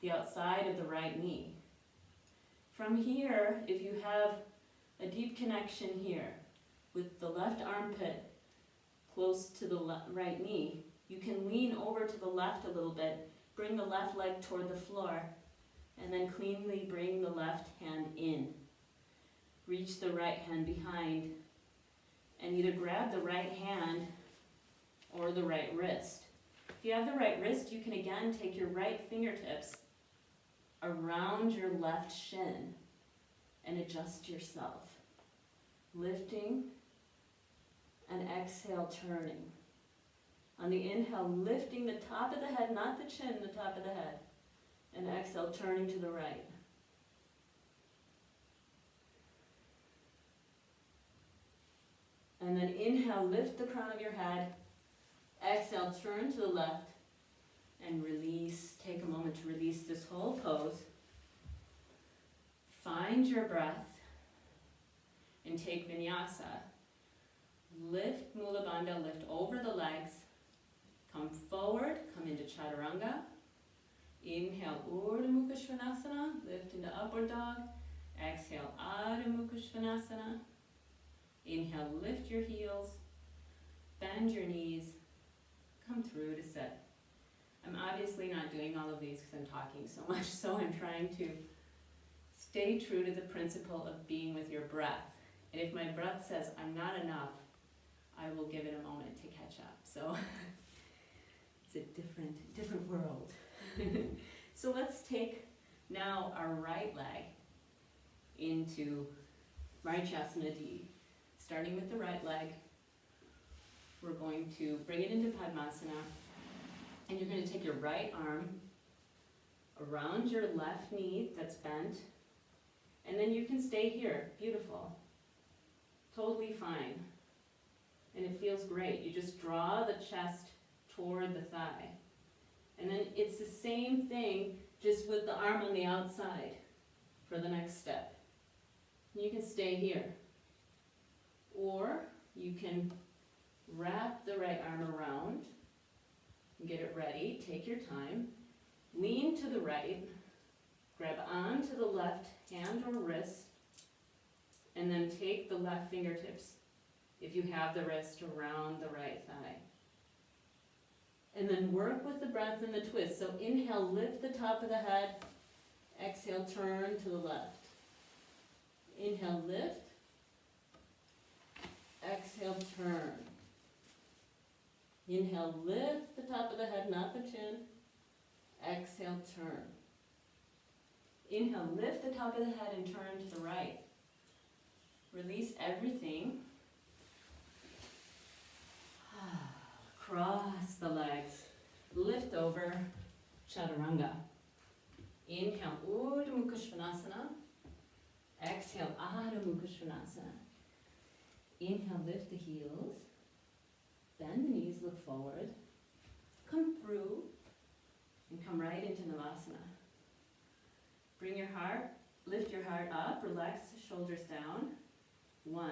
the outside of the right knee. From here, if you have a deep connection here with the left armpit close to the right knee, you can lean over to the left a little bit, bring the left leg toward the floor, and then cleanly bring the left hand in. Reach the right hand behind, and either grab the right hand or the right wrist. If you have the right wrist, you can again take your right fingertips around your left shin and adjust yourself. Lifting and exhale, turning. On the inhale, lifting the top of the head, not the chin, the top of the head. And exhale, turning to the right. And then inhale, lift the crown of your head. Exhale, turn to the left and release. Take a moment to release this whole pose. Find your breath and take vinyasa. Lift Mula Bandha, lift over the legs. Come forward, come into Chaturanga. Inhale, Urdhva Mukha Svanasana, lift into Upward Dog. Exhale, Adho Mukha Svanasana. Inhale, lift your heels, bend your knees, come through to sit. I'm obviously not doing all of these because I'm talking so much, so I'm trying to stay true to the principle of being with your breath. And if my breath says I'm not enough, I will give it a moment to catch up. So it's a different world. So let's take now our right leg into Marichyasana D. Starting with the right leg, we're going to bring it into Padmasana, and you're going to take your right arm around your left knee that's bent, and then you can stay here. Beautiful. Totally fine. And it feels great. You just draw the chest toward the thigh. And then it's the same thing, just with the arm on the outside for the next step. You can stay here. Or you can wrap the right arm around, get it ready, take your time, lean to the right, grab onto the left hand or wrist, and then take the left fingertips, if you have the wrist, around the right thigh. And then work with the breath and the twist. So inhale, lift the top of the head, exhale, turn to the left. Inhale, lift. Exhale, turn. Inhale, lift the top of the head, not the chin. Exhale, turn. Inhale, lift the top of the head and turn to the right. Release everything. Cross the legs. Lift over, Chaturanga. Inhale, Urdhva Mukha Svanasana. Exhale, Adho Mukha Svanasana. Inhale, lift the heels, bend the knees, look forward, come through, and come right into Navasana. Bring your heart, lift your heart up, relax the shoulders down. 1,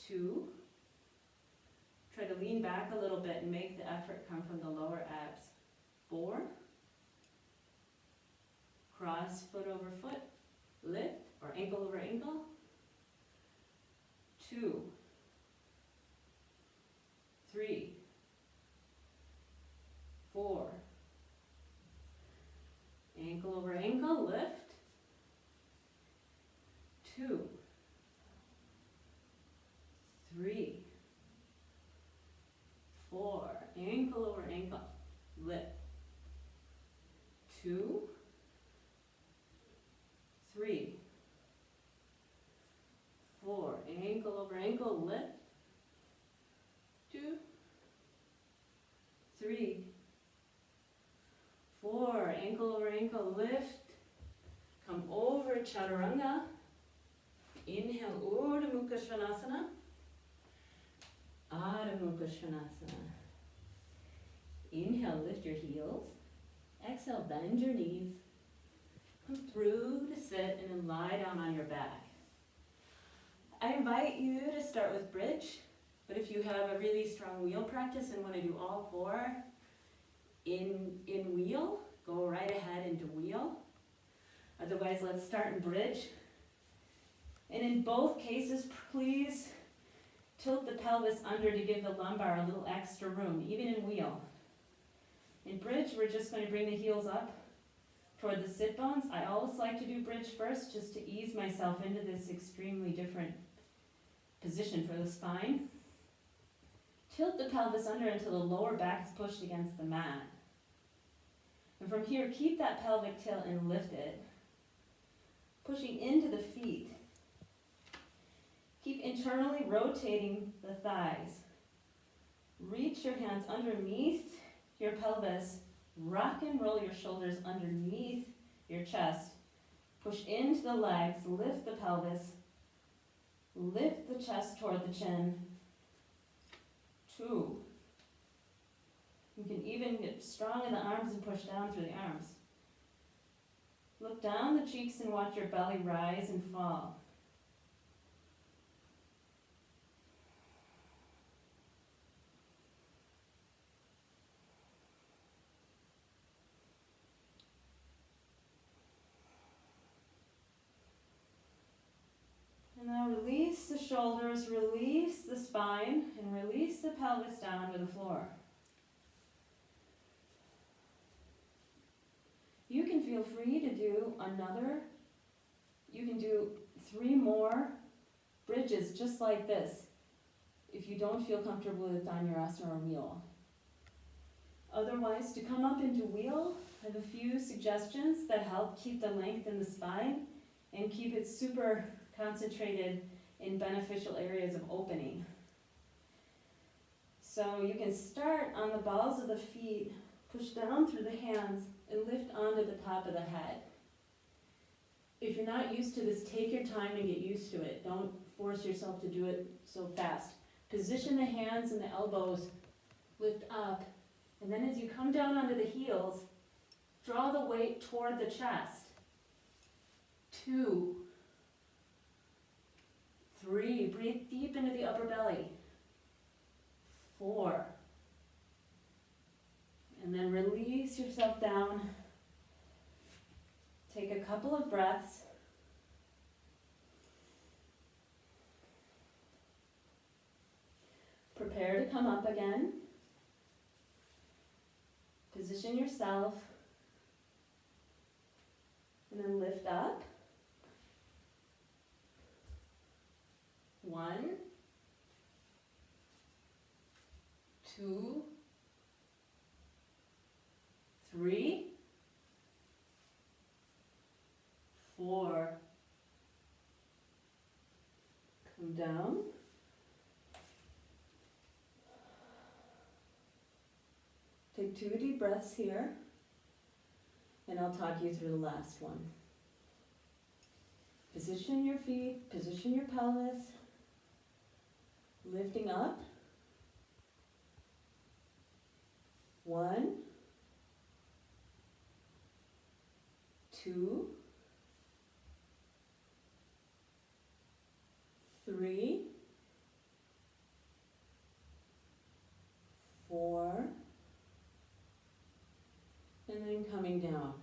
2, Try to lean back a little bit and make the effort come from the lower abs. 4. Cross foot over foot, lift, or ankle over ankle. 2. 3. 4. Ankle over ankle, lift. 2. 3. 4. Ankle over ankle, lift. 2. 3. 4. Ankle over ankle, lift. 2. 3. 4. Ankle over ankle, lift. Come over chaturanga. Inhale, Urdhva Mukha Svanasana. Adho Mukha Svanasana. Inhale, lift your heels. Exhale, bend your knees. Come through to sit and then lie down on your back. I invite you to start with bridge, but if you have a really strong wheel practice and want to do all 4 in wheel, go right ahead into wheel. Otherwise, let's start in bridge. And in both cases, please tilt the pelvis under to give the lumbar a little extra room, even in wheel. In bridge, we're just going to bring the heels up toward the sit bones. I always like to do bridge first, just to ease myself into this extremely different position for the spine. Tilt the pelvis under until the lower back is pushed against the mat. And from here, keep that pelvic tilt and lift it. Pushing into the feet. Keep internally rotating the thighs. Reach your hands underneath your pelvis. Rock and roll your shoulders underneath your chest. Push into the legs, lift the pelvis. Lift the chest toward the chin. 2. You can even get strong in the arms and push down through the arms. Look down the cheeks and watch your belly rise and fall. And now release the shoulders, release the spine, and release the pelvis down to the floor. You can feel free to do you can do 3 more bridges just like this if you don't feel comfortable with Dhanurasana or wheel. Otherwise, to come up into wheel, I have a few suggestions that help keep the length in the spine and keep it super concentrated in beneficial areas of opening. So you can start on the balls of the feet, push down through the hands, and lift onto the top of the head. If you're not used to this, take your time and get used to it. Don't force yourself to do it so fast. Position the hands and the elbows, lift up, and then as you come down onto the heels, draw the weight toward the chest. 2, 3, breathe deep into the upper belly. 4, and then release yourself down. Take a couple of breaths. Prepare to come up again. Position yourself. And then lift up. 1, 2, 3, 4. Come down. Take 2 deep breaths here, and I'll talk you through the last one. Position your feet, position your pelvis, lifting up. 1, 2, 3, and coming down.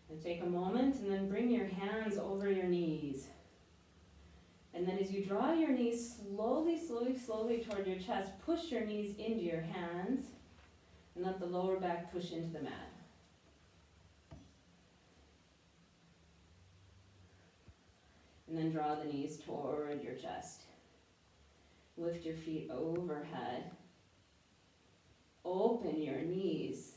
And take a moment and then bring your hands over your knees. And then as you draw your knees slowly, slowly, slowly toward your chest, push your knees into your hands and let the lower back push into the mat. And then draw the knees toward your chest. Lift your feet overhead. Open your knees,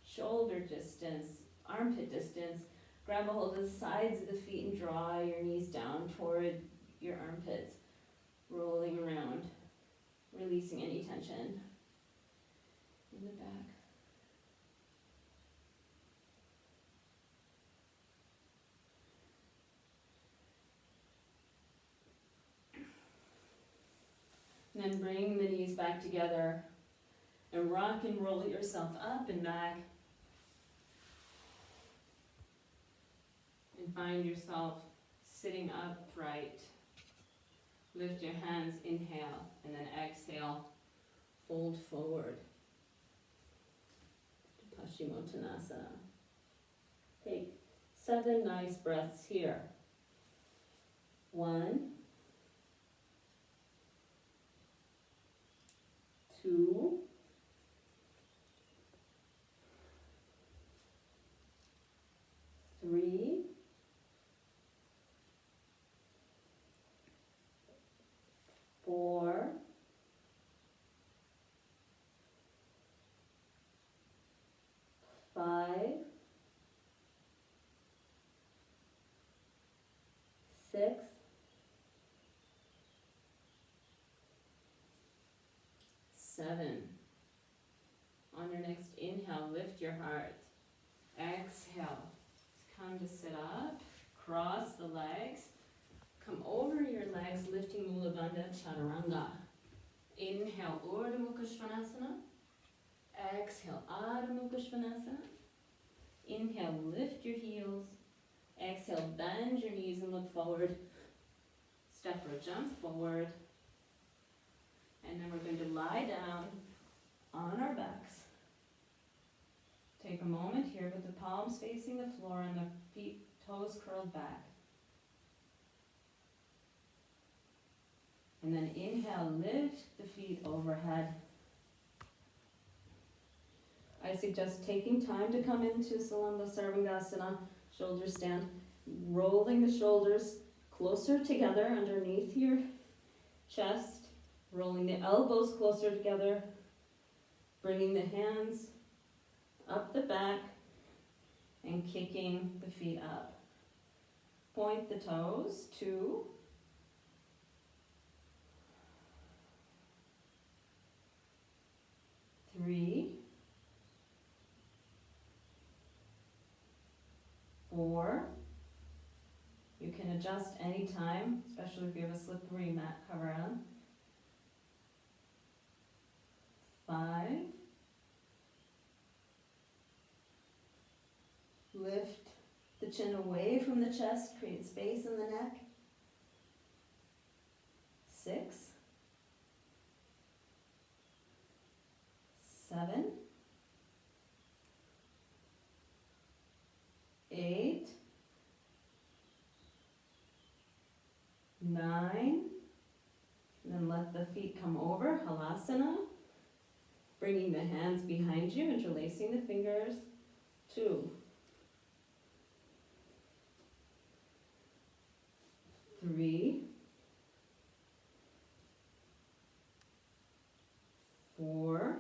shoulder distance, armpit distance. Grab a hold of the sides of the feet and draw your knees down toward your armpits, rolling around, releasing any tension in the back. And then bring the knees back together and rock and roll yourself up and back. And find yourself sitting upright. Lift your hands, inhale, and then exhale, fold forward to Paschimottanasana. Take 7 nice breaths here. 1, 2, 3, 4, 5, 6, 7. On your next inhale, lift your heart. Exhale. Come to sit up. Cross the legs. Come over your legs, lifting Mula Bandha Chaturanga. Inhale, Urdhva Mukha Svanasana. Exhale, Adho Mukha Svanasana. Inhale, lift your heels. Exhale, bend your knees and look forward. Step or jump forward. And then we're going to lie down on our backs. Take a moment here with the palms facing the floor and the feet, toes curled back. And then inhale, lift the feet overhead. I suggest taking time to come into Salamba Sarvangasana, shoulder stand, rolling the shoulders closer together underneath your chest, rolling the elbows closer together, bringing the hands up the back and kicking the feet up. Point the toes, 2, 3, 4. You can adjust anytime, especially if you have a slippery mat cover on. 5. Lift the chin away from the chest, create space in the neck. 6. 7. 8. 9. And then let the feet come over, halasana. Bringing the hands behind you, interlacing the fingers. 2. 3. 4.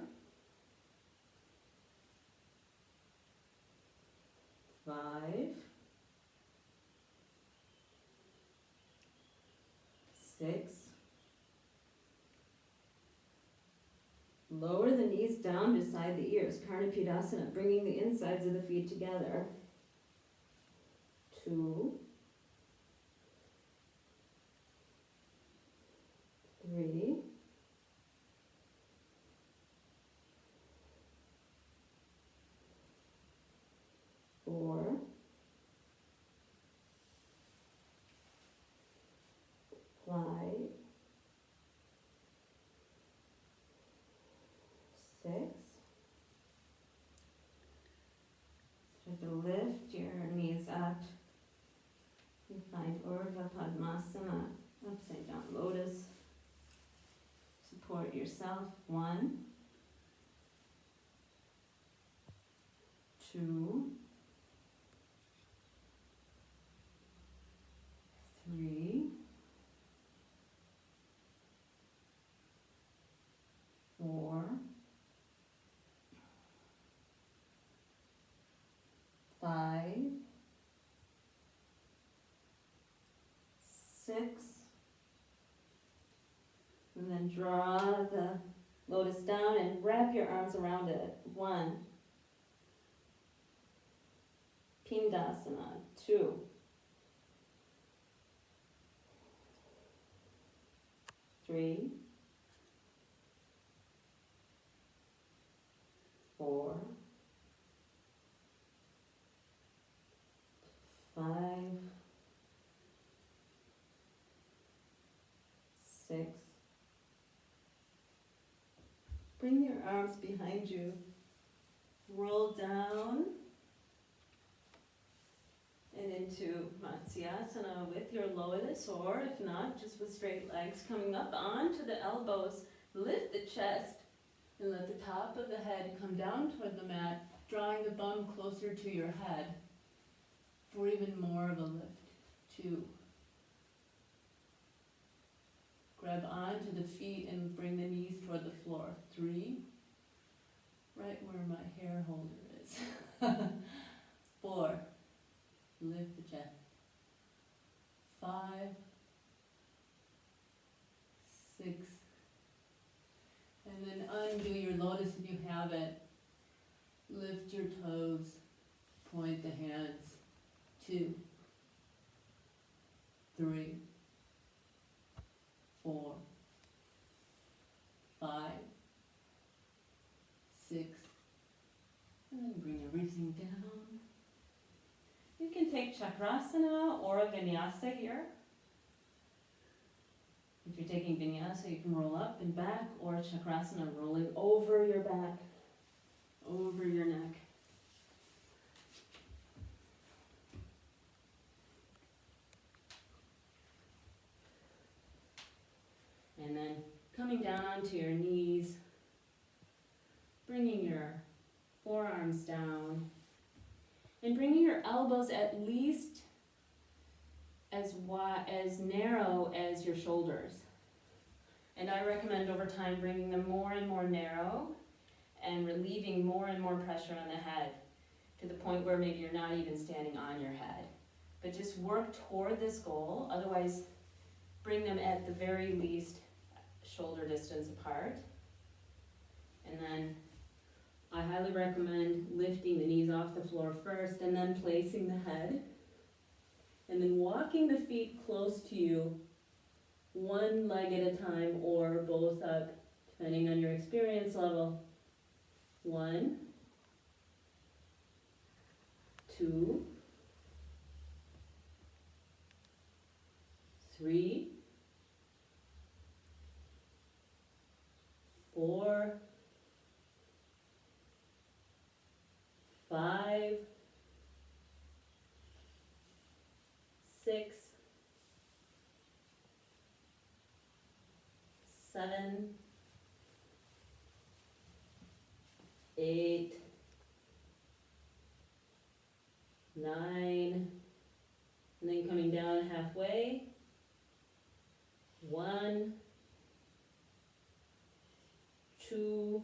5. 6. Lower the knees down beside the ears, Karnapidasana, bringing the insides of the feet together. 2. 3. 4. 5. lift your knees up. You find Urdhva Padmasana, upside down lotus. Support yourself. 1, 2, 3, 4, 5, 6, and then draw the lotus down and wrap your arms around it. 1, Pindasana. 2, 3, 4, 5, 6. Bring your arms behind you. Roll down and into Matsyasana with your lotus, or if not, just with straight legs coming up onto the elbows. Lift the chest and let the top of the head come down toward the mat, drawing the bum closer to your head for even more of a lift. 2. Grab onto the feet and bring the knees toward the floor. 3. Right where my hair holder is. 4. Lift the chest. 5, 6. And then undo your lotus if you have it. Lift your toes. Point the hands. 2, 3, 4, 5, 6, and then bring everything down. You can take Chakrasana or a vinyasa here. If you're taking vinyasa, you can roll up and back, or Chakrasana, rolling over your back, over your neck. And then coming down onto your knees, bringing your forearms down, and bringing your elbows at least as wide, as narrow as your shoulders. And I recommend over time bringing them more and more narrow and relieving more and more pressure on the head to the point where maybe you're not even standing on your head. But just work toward this goal, otherwise bring them at the very least shoulder distance apart. And then I highly recommend lifting the knees off the floor first and then placing the head. And then walking the feet close to you, one leg at a time or both up, depending on your experience level. 1, 2, 3, 4, 5, 6, 7, 8, 9, and then coming down halfway. 1, 2,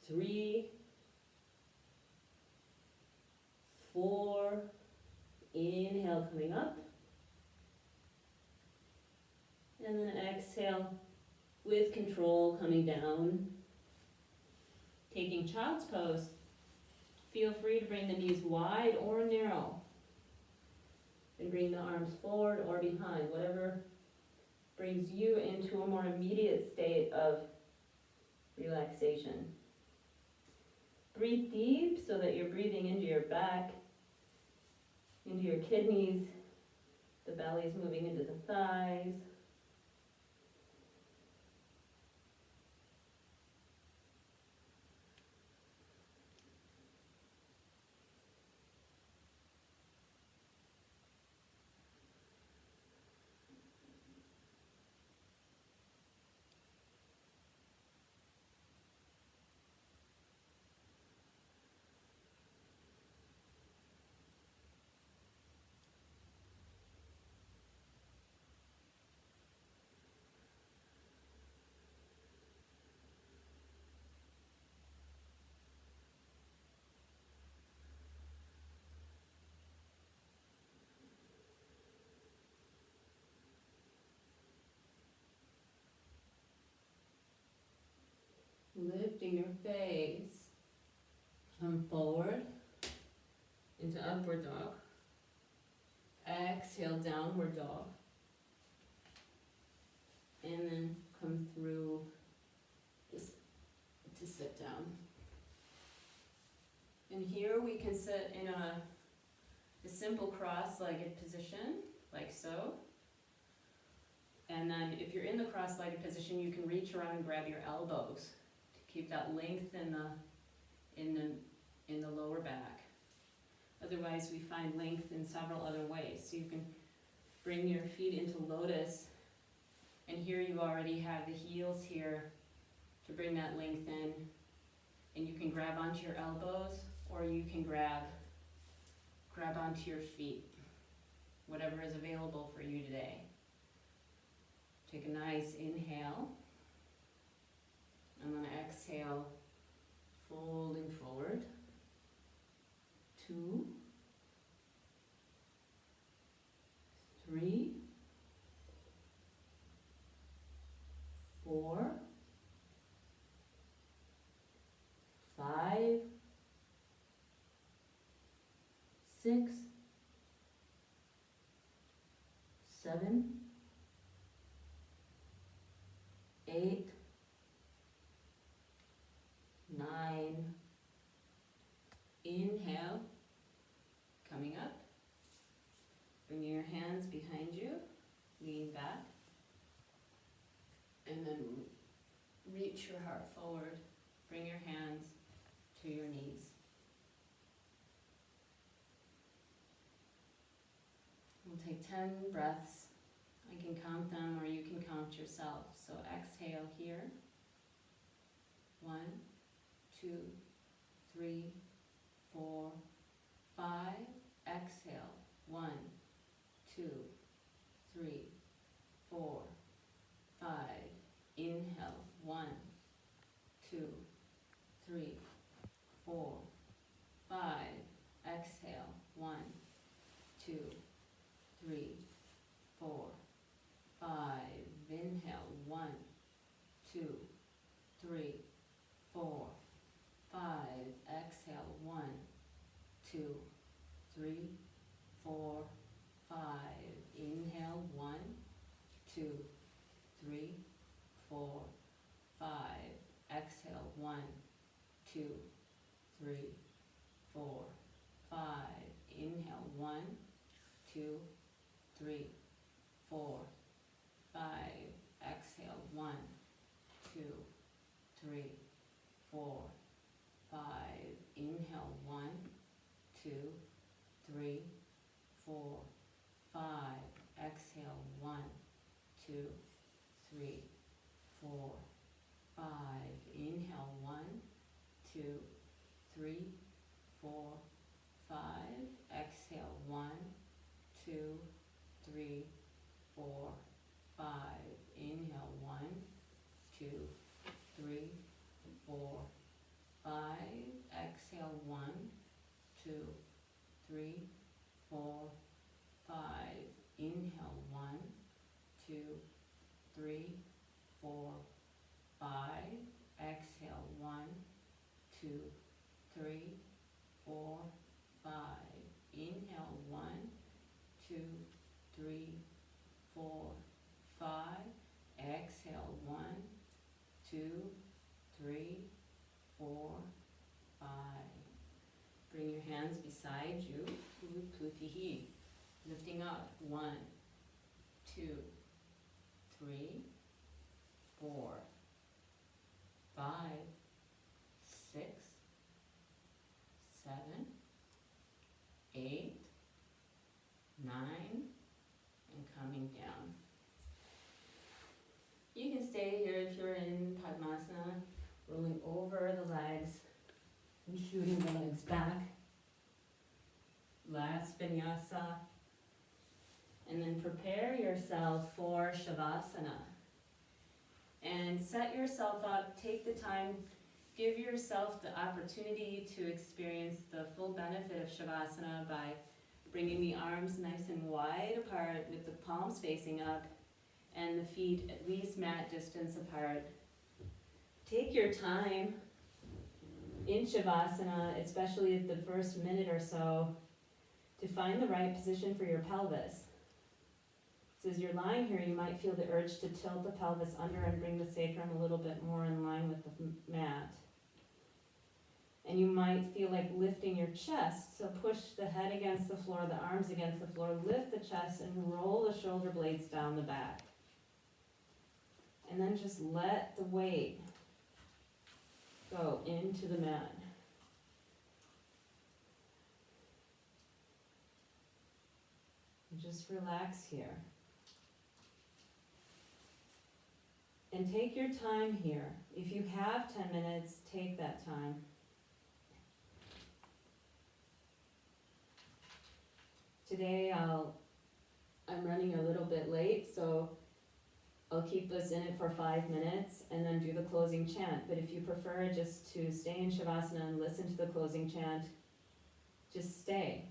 3, 4, inhale coming up, and then exhale with control coming down. Taking child's pose, feel free to bring the knees wide or narrow, and bring the arms forward or behind, whatever brings you into a more immediate state of relaxation. Breathe deep so that you're breathing into your back, into your kidneys, the belly is moving into the thighs. Lifting your face. Come forward into upward dog. Exhale, downward dog. And then come through just to sit down. And here we can sit in a simple cross-legged position, like so. And then if you're in the cross-legged position, you can reach around and grab your elbows to keep that length in the lower back. Otherwise, we find length in several other ways. So you can bring your feet into lotus, and here you already have the heels here to bring that length in, and you can grab onto your elbows, or you can grab onto your feet, whatever is available for you today. Take a nice inhale, and then exhale, folding forward. 2, 3, 4, 5, 6, 7, 8, 9. Inhale, coming up. Bring your hands behind you, lean back, and then reach your heart forward. Bring your hands to your knees. We'll take 10 breaths. I can count them, or you can count yourself. So exhale here. 1, 2, 3, 4, 5. Exhale. 1, 2, 3, 4, 5. Inhale. 1, 2, 3, 4, 5. Exhale. 1, 2, 3, 4, 5. Inhale. 1, 2, 3, 4, 5. Exhale. 1, 2, 3, 4, 5. Inhale. 1, 2, 3, 4, 5. Exhale. 1, 2, 3, 4, 5. Inhale. 1, 2, 3, 4, 5. Exhale. 1, 2, 3, 4, 5. Inhale. 1, 2, 3, 4, 5. Exhale. 1, 2, 3, 4, 5. Inhale. 1, 2, 3, 4, 5. Exhale. 1, 2, 3, 4, 5. Inhale. 1, 2, 3, 4, 5. Exhale. 1, 2, 3, 4, 5. Inhale. 1, 2, 3, 4, 5. Exhale. 1, 2, 3, 4, 5. Inhale. 1, 2, 3, 4, 5. Exhale. 1, 2, 3, 4, 5. Bring your hands beside you. Plutihi. Lifting up. 1, 2, 3, 4, 5, 6, 7, 8, 9, and coming down. You can stay here if you're in Padmasana, rolling over the legs and shooting the legs back. Last vinyasa. And then prepare yourself for Shavasana. And set yourself up, take the time, give yourself the opportunity to experience the full benefit of Shavasana by bringing the arms nice and wide apart with the palms facing up and the feet at least mat distance apart. Take your time in Shavasana, especially at the first minute or so, to find the right position for your pelvis. So as you're lying here, you might feel the urge to tilt the pelvis under and bring the sacrum a little bit more in line with the mat. And you might feel like lifting your chest, so push the head against the floor, the arms against the floor, lift the chest and roll the shoulder blades down the back. And then just let the weight go into the mat. And just relax here. And take your time here. If you have 10 minutes, take that time. Today I'm running a little bit late, so I'll keep us in it for 5 minutes and then do the closing chant. But if you prefer just to stay in Shavasana and listen to the closing chant, just stay.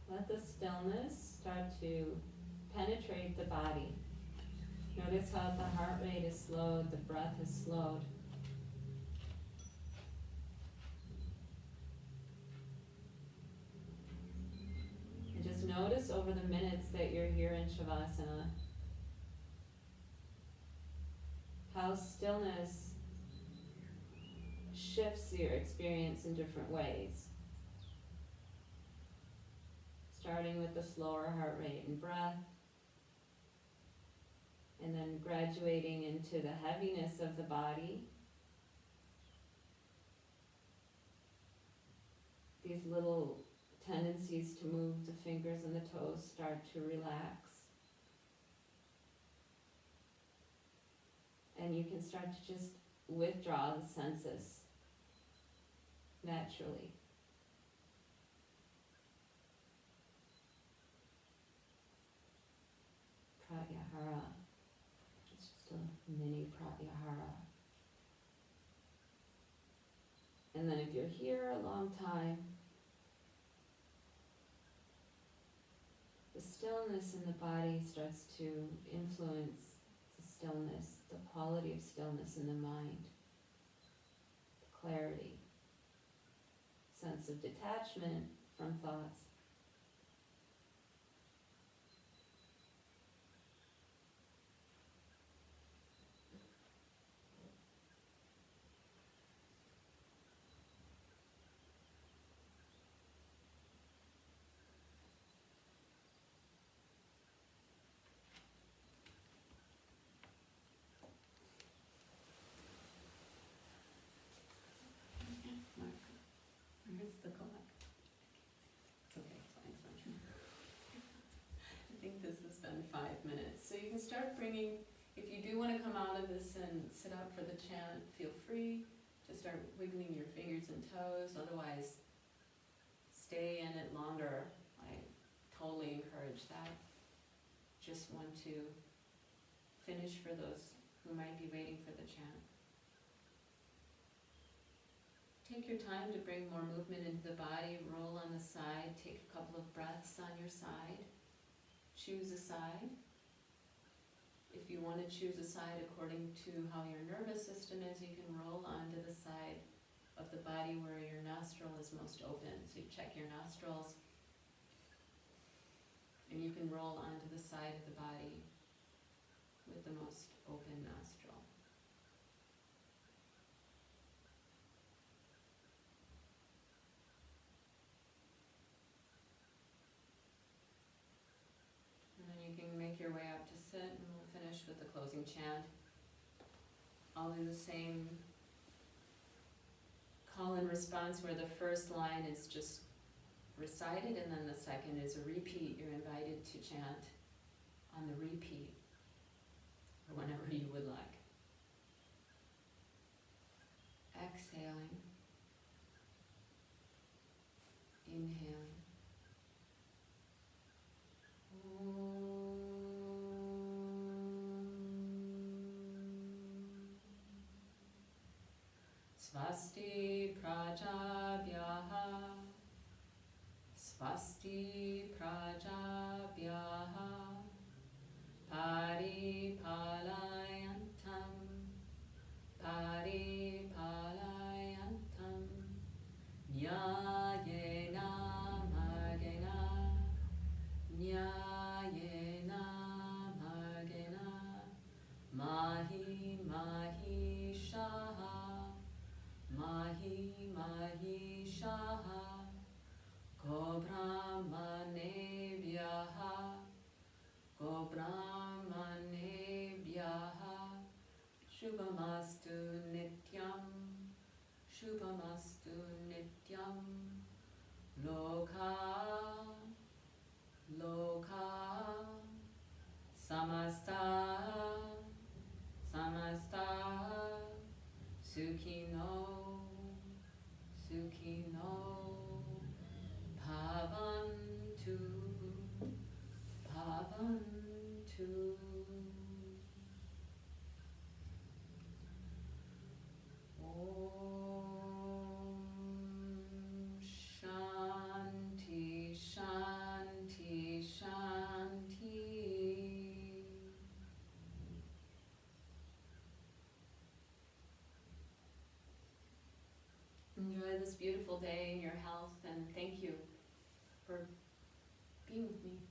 Let the stillness start to penetrate the body. Notice how the heart rate is slowed, the breath is slowed. And just notice over the minutes that you're here in Shavasana, how stillness shifts your experience in different ways. Starting with the slower heart rate and breath, and then graduating into the heaviness of the body. These little tendencies to move the fingers and the toes start to relax. And you can start to just withdraw the senses naturally. Pratyahara. It's just a mini pratyahara. And then if you're here a long time, the stillness in the body starts to influence the stillness, the quality of stillness in the mind, the clarity, sense of detachment from thoughts. Where's the clock? It's okay, it's fine. I think this has been 5 minutes. So you can start bringing, if you do want to come out of this and sit up for the chant, feel free to start wiggling your fingers and toes. Otherwise, stay in it longer. I totally encourage that. Just want to finish for those who might be waiting for the chant. Take your time to bring more movement into the body. Roll on the side. Take a couple of breaths on your side. Choose a side. If you want to choose a side according to how your nervous system is, you can roll onto the side of the body where your nostril is most open. So you check your nostrils, and you can roll onto the side of the body with the most open nostril. And then you can make your way up to sit, and we'll finish with the closing chant. I'll do the same call and response where the first line is just recited and then the second is a repeat. You're invited to chant on the repeat or whenever you would like. Exhaling, inhaling. Swasti prajabhyaha, swasti prajabhyaha, paripalayantam, paripalayantam, nyayena margena, nyayena margena, mahi mahi shaha, mahi mahi shaha, ko brahmanebhyaha, ko brahmanebhyaha, shubhamastu nityam, shubhamastu nityam, loka, loka, samasta, samasta, Sukhino, Sukhino, Bhavantu, Bhavantu. Om Shanti, Shanti, Shanti. Enjoy this beautiful day in your health, and thank you for being with me.